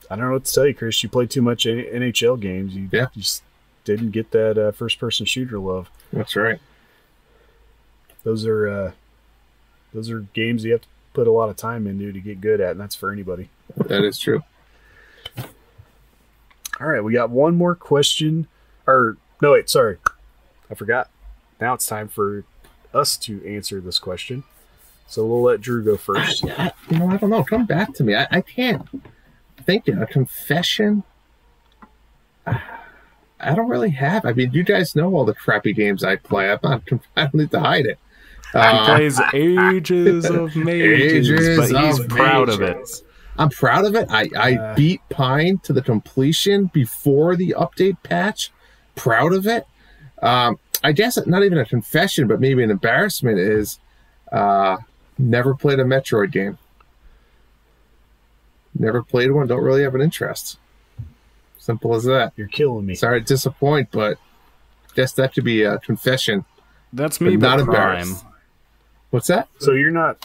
don't know what to tell you, Chris. You played too much NHL games. You just didn't get that first-person shooter love. That's right. Those are games you have to put a lot of time into to get good at, and that's for anybody. That is true. All right, we got one more question. No, wait, sorry. I forgot. Now it's time for us to answer this question. So we'll let Drew go first. I don't know. Come back to me. I can't think of a confession. I don't really have. I mean, you guys know all the crappy games I play. I don't need to hide it. He plays Ages of Mages, but he's proud of it. I'm proud of it. I beat Pine to the completion before the update patch. Proud of it. I guess not even a confession, but maybe an embarrassment is never played a Metroid game. Never played one. Don't really have an interest. Simple as that. You're killing me. Sorry to disappoint, but I guess that could be a confession. That's me, but Prime. What's that? So you're not...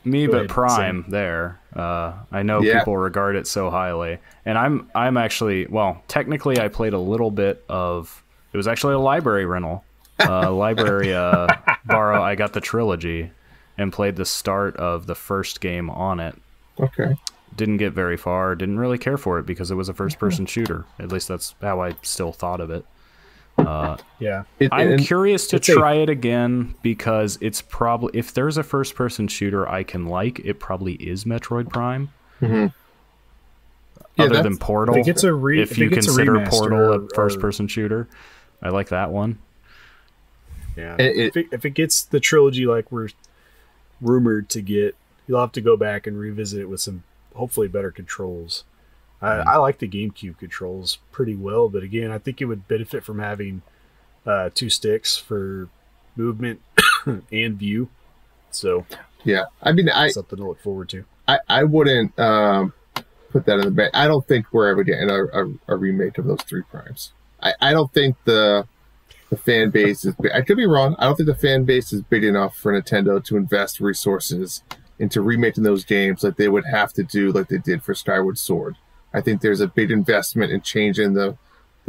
Me, but Prime there. I know people regard it so highly. And I'm actually... Well, technically I played a little bit of... It was actually a library rental. Library borrow. I got the trilogy and played the start of the first game on it. Okay. Didn't get very far. Didn't really care for it because it was a first-person shooter. At least that's how I still thought of it. I'm curious to try it again because it's probably... If there's a first-person shooter I can like, it probably is Metroid Prime. Mm-hmm. Other than Portal. If you consider Portal a first-person shooter. I like that one. Yeah. If it gets the trilogy like we're rumored to get, you'll have to go back and revisit it with some hopefully better controls. I like the GameCube controls pretty well, but again, I think it would benefit from having 2 sticks for movement and view. So yeah, I mean, something to look forward to. I wouldn't put that in the bag. I don't think we're ever getting a remake of those 3 Primes. I don't think the fan base is big. I could be wrong. I don't think the fan base is big enough for Nintendo to invest resources into remaking those games like they would have to do like they did for Skyward Sword. I think there's a big investment in changing the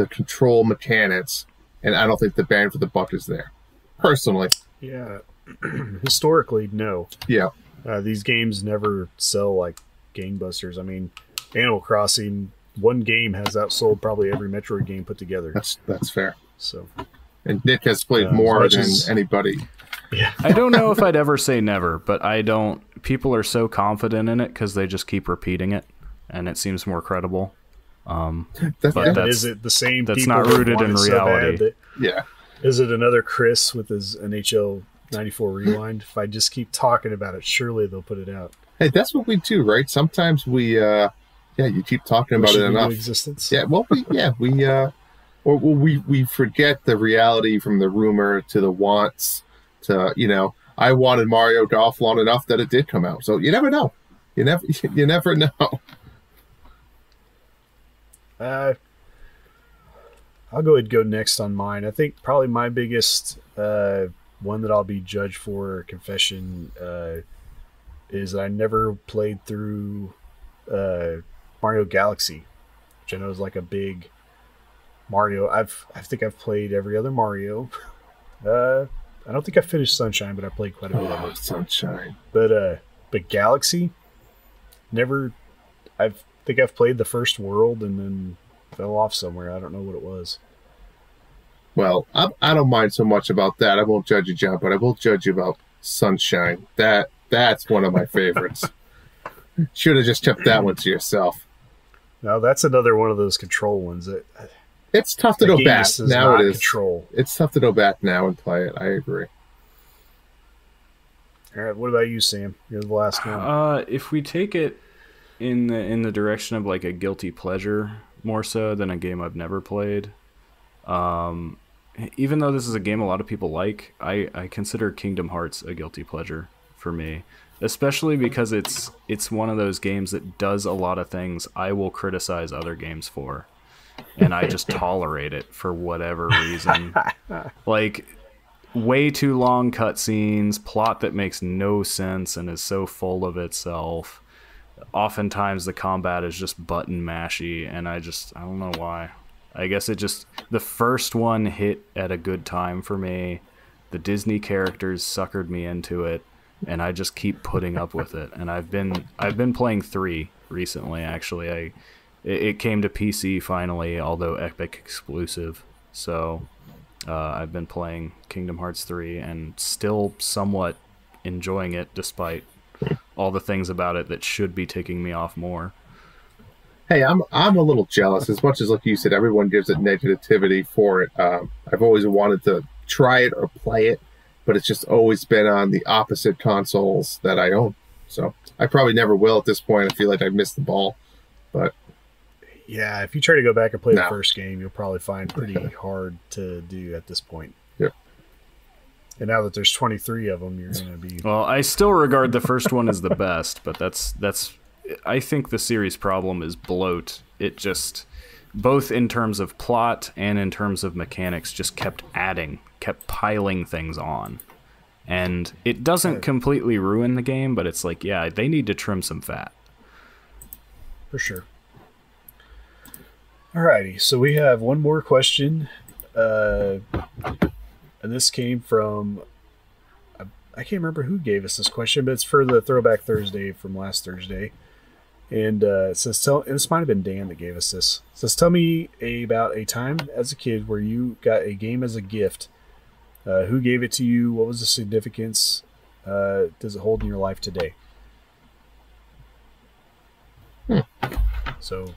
control mechanics, and I don't think the bang for the buck is there. Personally. Yeah. Historically, no. Yeah. These games never sell like gangbusters. I mean, Animal Crossing, one game has outsold probably every Metroid game put together. That's fair. So, and Nick has played more than anybody. Yeah. I don't know if I'd ever say never, but I don't. People are so confident in it because they just keep repeating it, and it seems more credible. Is it the same? That's not rooted in reality. Is it another Chris with his NHL 94 Rewind? If I just keep talking about it, surely they'll put it out. Hey, that's what we do, right? Sometimes we, you keep talking about it enough. Existence. Yeah, well, we forget the reality from the rumor to the wants to, I wanted Mario Golf long enough that it did come out. So you never know. You never know. I'll go ahead and go next on mine. I think probably my biggest one that I'll be judged for confession is that I never played through Mario Galaxy, which I know is like a big Mario. I think I've played every other Mario. I don't think I finished Sunshine, but I played quite a bit of it. Sunshine. But Galaxy, never. I think I've played the first world and then fell off somewhere. I don't know what it was. Well, I don't mind so much about that. I won't judge you, John, but I will judge you about Sunshine. That's one of my favorites. Should have just kept that one to yourself. No, that's another one of those control ones that. It's tough to go back now. It is. Control. It's tough to go back now and play it. I agree. All right, what about you, Sam? You're the last one. If we take it in the direction of like a guilty pleasure more so than a game I've never played, even though this is a game a lot of people like, I consider Kingdom Hearts a guilty pleasure for me, especially because it's one of those games that does a lot of things I will criticize other games for. And I just tolerate it for whatever reason. Like, way too long cutscenes, plot that makes no sense and is so full of itself. Oftentimes the combat is just button mashy, and I don't know why. I guess the first one hit at a good time for me. The Disney characters suckered me into it, and I just keep putting up with it. And I've been playing 3 recently, actually. It came to PC finally, although Epic exclusive. So I've been playing Kingdom Hearts 3 and still somewhat enjoying it, despite all the things about it that should be ticking me off more. Hey, I'm a little jealous. As much as, like you said, everyone gives it negativity for it. I've always wanted to try it or play it, but it's just always been on the opposite consoles that I own. So I probably never will at this point. I feel like I've missed the ball. But yeah, if you try to go back and play the first game, you'll probably find pretty hard to do at this point. Yep. And now that there's 23 of them, you're going to be... Well, I still regard the first one as the best, but that's. I think the series' problem is bloat. It just, both in terms of plot and in terms of mechanics, just kept piling things on. And it doesn't completely ruin the game, but it's like, yeah, they need to trim some fat. For sure. Alrighty, so we have one more question. And this came from... I can't remember who gave us this question, but it's for the Throwback Thursday from last Thursday. And it says, this might have been Dan that gave us this. It says, tell me about a time as a kid where you got a game as a gift. Who gave it to you? What was the significance? Does it hold in your life today? So,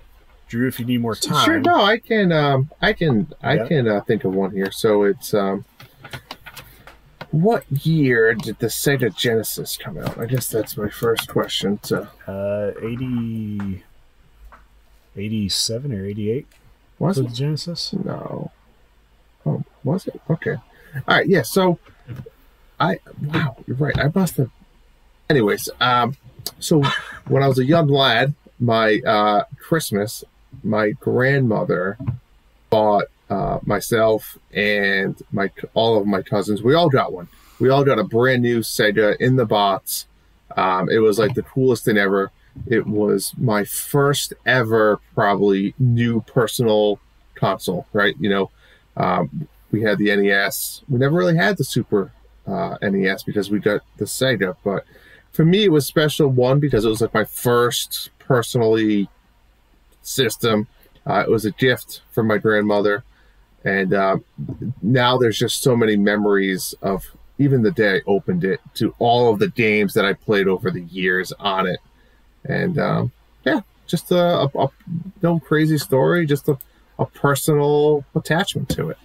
Drew, if you need more time. Sure, no, I can think of one here. So it's, what year did the Sega Genesis come out? I guess that's my first question. So, 87 or 88? Was it the Genesis? No. Oh, was it? Okay. All right. Yeah. So, wow, you're right. I must have. Anyways, so when I was a young lad, my Christmas, my grandmother bought myself and all of my cousins. We all got one. We all got a brand new Sega in the box. It was like the coolest thing ever. It was my first ever probably new personal console, right? You know, we had the NES. We never really had the Super NES because we got the Sega. But for me, it was special, one, because it was like my first personally system. It was a gift from my grandmother. And now there's just so many memories of even the day I opened it to all of the games that I played over the years on it. And yeah, just a no crazy story, just a personal attachment to it.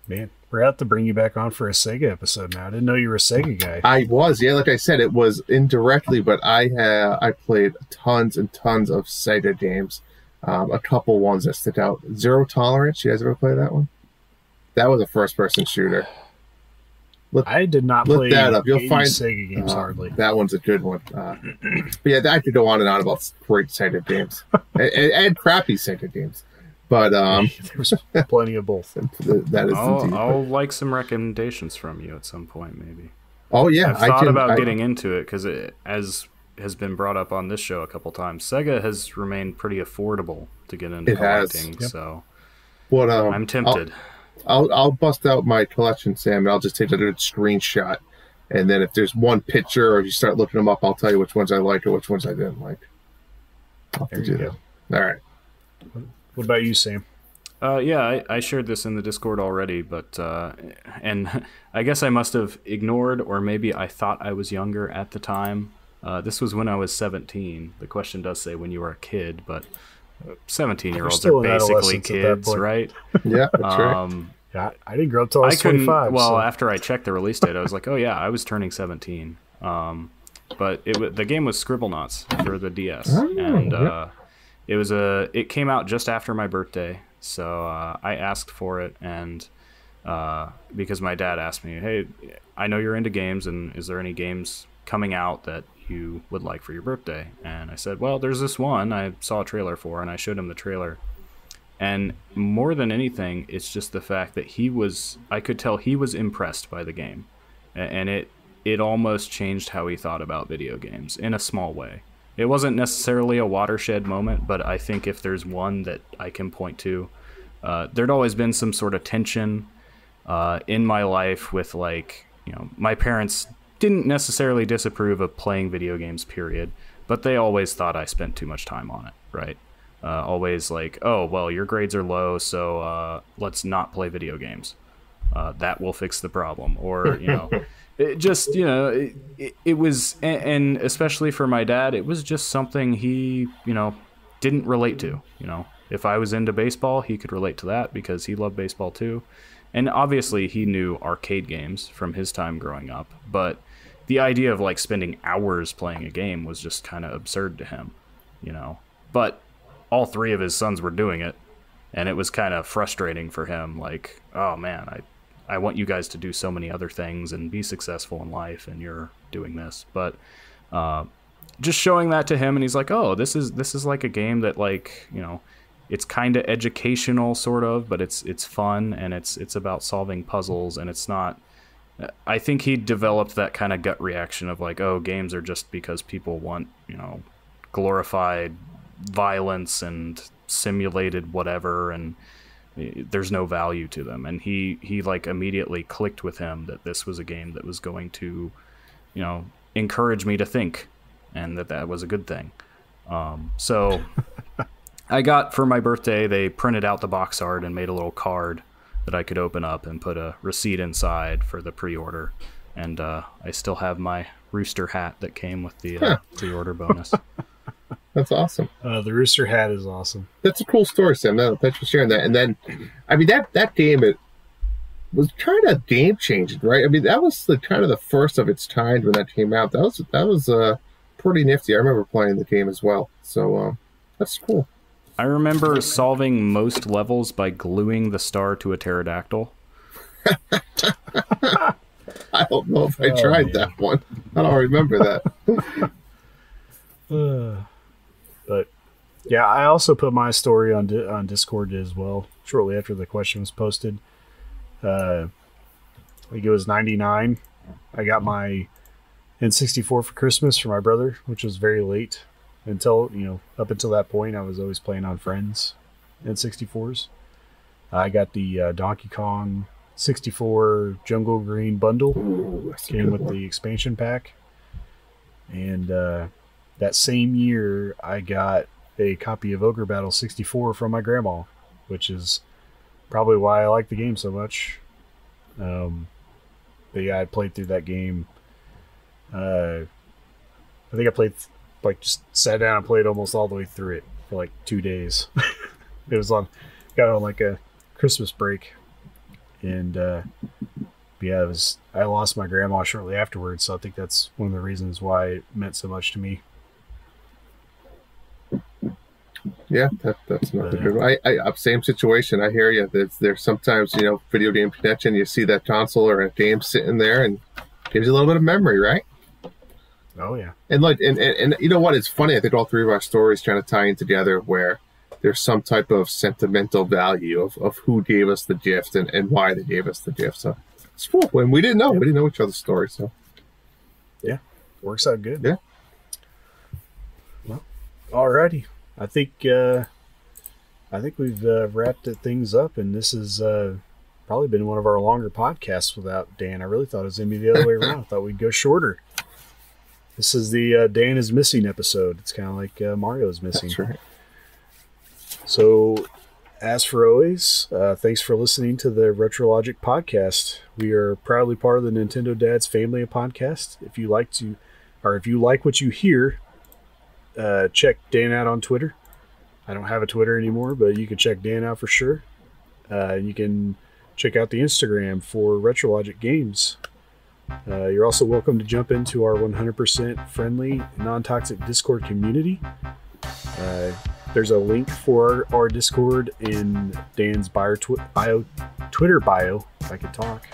Man, we're out to bring you back on for a Sega episode now. I didn't know you were a Sega guy. I was, yeah. Like I said, it was indirectly, but I played tons and tons of Sega games. A couple ones that stick out. Zero Tolerance. You guys ever play that one? That was a first-person shooter. I did not play that up. You'll find Sega games hardly. That one's a good one. But yeah, I could go on and on about great Sega games and crappy Sega games. But there's plenty of both. That is. I'll like some recommendations from you at some point, maybe. Oh yeah, I've thought about getting into it because as has been brought up on this show a couple times, Sega has remained pretty affordable to get into collecting. Yep. So, I'm tempted. I'll bust out my collection, Sam, and I'll just take a good screenshot. And then if there's one picture, or if you start looking them up, I'll tell you which ones I like or which ones I didn't like. I'll have to do that. All right. What about you, Sam? Yeah, I shared this in the Discord already, but and I guess I must have ignored, or maybe I thought I was younger at the time. This was when I was 17. The question does say when you were a kid, but 17-year-olds are basically kids, right? Yeah, that's right. Yeah, I didn't grow up till I was 25. Well, after I checked the release date, I was like, oh yeah, I was turning 17. But the game was Scribblenauts for the DS, and it came out just after my birthday, so I asked for it, and because my dad asked me, hey, I know you're into games, and is there any games coming out that you would like for your birthday? And I said, well, there's this one I saw a trailer for, and I showed him the trailer. And more than anything, it's just the fact that I could tell he was impressed by the game, and it almost changed how he thought about video games in a small way. It wasn't necessarily a watershed moment, but I think if there's one that I can point to, there'd always been some sort of tension in my life with, like, you know, my parents didn't necessarily disapprove of playing video games, period, but they always thought I spent too much time on it, right? Always like, oh, well, your grades are low, so let's not play video games. That will fix the problem. Or, you know, it just, it was, and especially for my dad, it was just something he, didn't relate to. If I was into baseball, he could relate to that because he loved baseball too. And obviously he knew arcade games from his time growing up, but the idea of like spending hours playing a game was just kind of absurd to him, But all three of his sons were doing it, and it was kind of frustrating for him. Like, oh man, I want you guys to do so many other things and be successful in life, and you're doing this. But just showing that to him, and he's like, oh, this is like a game that, like, it's kind of educational sort of, but it's fun, and it's about solving puzzles, and it's not. I think he developed that kind of gut reaction of like, oh, games are just because people want, glorified violence and simulated whatever, and there's no value to them. And he like immediately clicked with him that this was a game that was going to, encourage me to think, and that was a good thing. So I got, for my birthday, they printed out the box art and made a little card that I could open up and put a receipt inside for the pre-order. And I still have my rooster hat that came with the pre-order bonus. That's awesome. The rooster hat is awesome. That's a cool story, Sam. Thanks for sharing that. And then, I mean, that game, it was kind of game changing, right? I mean, that was kind of the first of its kind when that came out. That was pretty nifty. I remember playing the game as well. So that's cool. I remember solving most levels by gluing the star to a pterodactyl. I don't know if I tried that one. I don't remember that. But yeah, I also put my story on Discord as well. Shortly after the question was posted, I think it was 99. I got my N64 for Christmas for my brother, which was very late. Until up until that point, I was always playing on friends N64s. I got the Donkey Kong 64 Jungle Green bundle. Ooh, came with the expansion pack. And that same year, I got a copy of Ogre Battle 64 from my grandma, which is probably why I like the game so much. But yeah, I played through that game. I think I played, just sat down and played almost all the way through it for like 2 days. It was got on like a Christmas break. And yeah, I lost my grandma shortly afterwards, so I think that's one of the reasons why it meant so much to me. Yeah, that's not a good one. I same situation. I hear you. There's sometimes, video game connection, you see that console or a game sitting there and gives you a little bit of memory, right? Oh yeah. And and you know what? It's funny. I think all three of our stories kind of tie in together where there's some type of sentimental value of who gave us the gift and why they gave us the gift. So it's cool. When we didn't know each other's stories. So yeah, works out good. Yeah. Well, alrighty. I think we've wrapped things up, and this has probably been one of our longer podcasts without Dan. I really thought it was going to be the other way around. I thought we'd go shorter. This is the Dan is missing episode. It's kind of like Mario's missing. That's right. So, as for always, thanks for listening to the RetroLogic podcast. We are proudly part of the Nintendo Dads family of podcasts. If you like what you hear, check Dan out on Twitter. I don't have a Twitter anymore, but you can check Dan out for sure. You can check out the Instagram for RetroLogic Games. You're also welcome to jump into our 100% friendly, non-toxic Discord community. There's a link for our Discord in Dan's Twitter bio, if I could talk.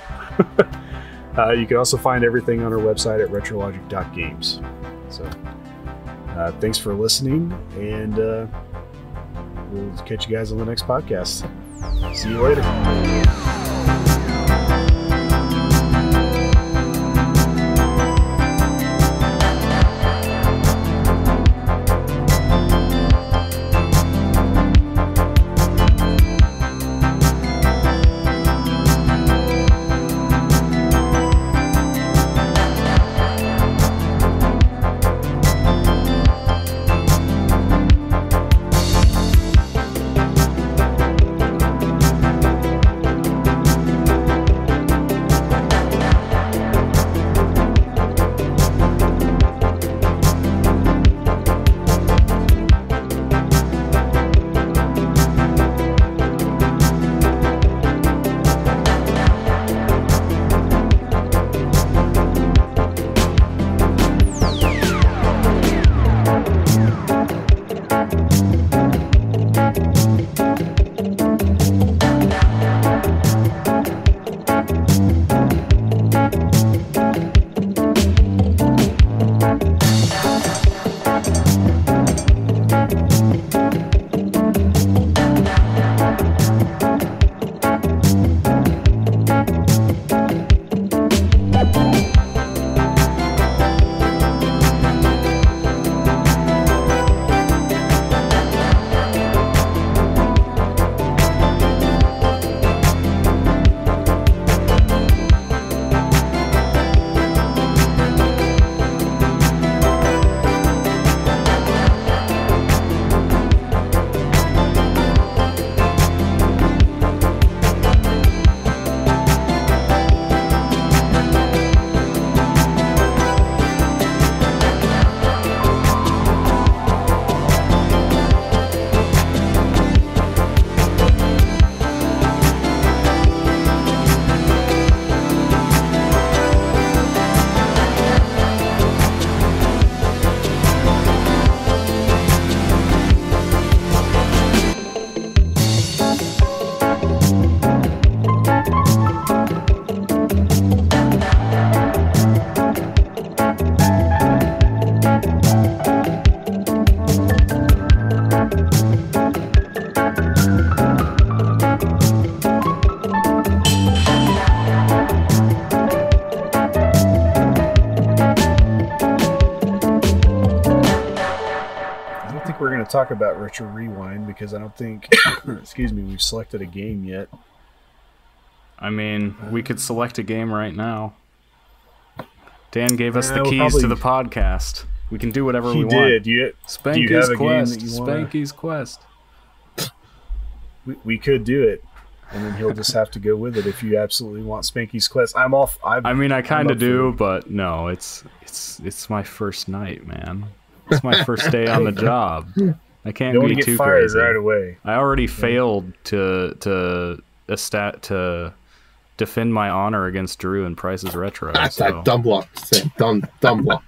You can also find everything on our website at retrologic.games. So, thanks for listening, and we'll catch you guys on the next podcast. See you later. talk about Retro Rewind because I don't think, excuse me, we've selected a game yet. I mean, we could select a game right now. Dan gave us the we'll keys to the podcast. We can do whatever we want. He did. Spanky's Quest. Spanky's Quest. We could do it, and then he'll just have to go with it if you absolutely want Spanky's Quest. I'm off. I mean, I kind of do, but no, it's my first night, man. It's my first day on the job. I can't be too fired crazy right away. I already failed to defend my honor against Drew and Price's Retro. That's so. dumb luck. Dumb luck.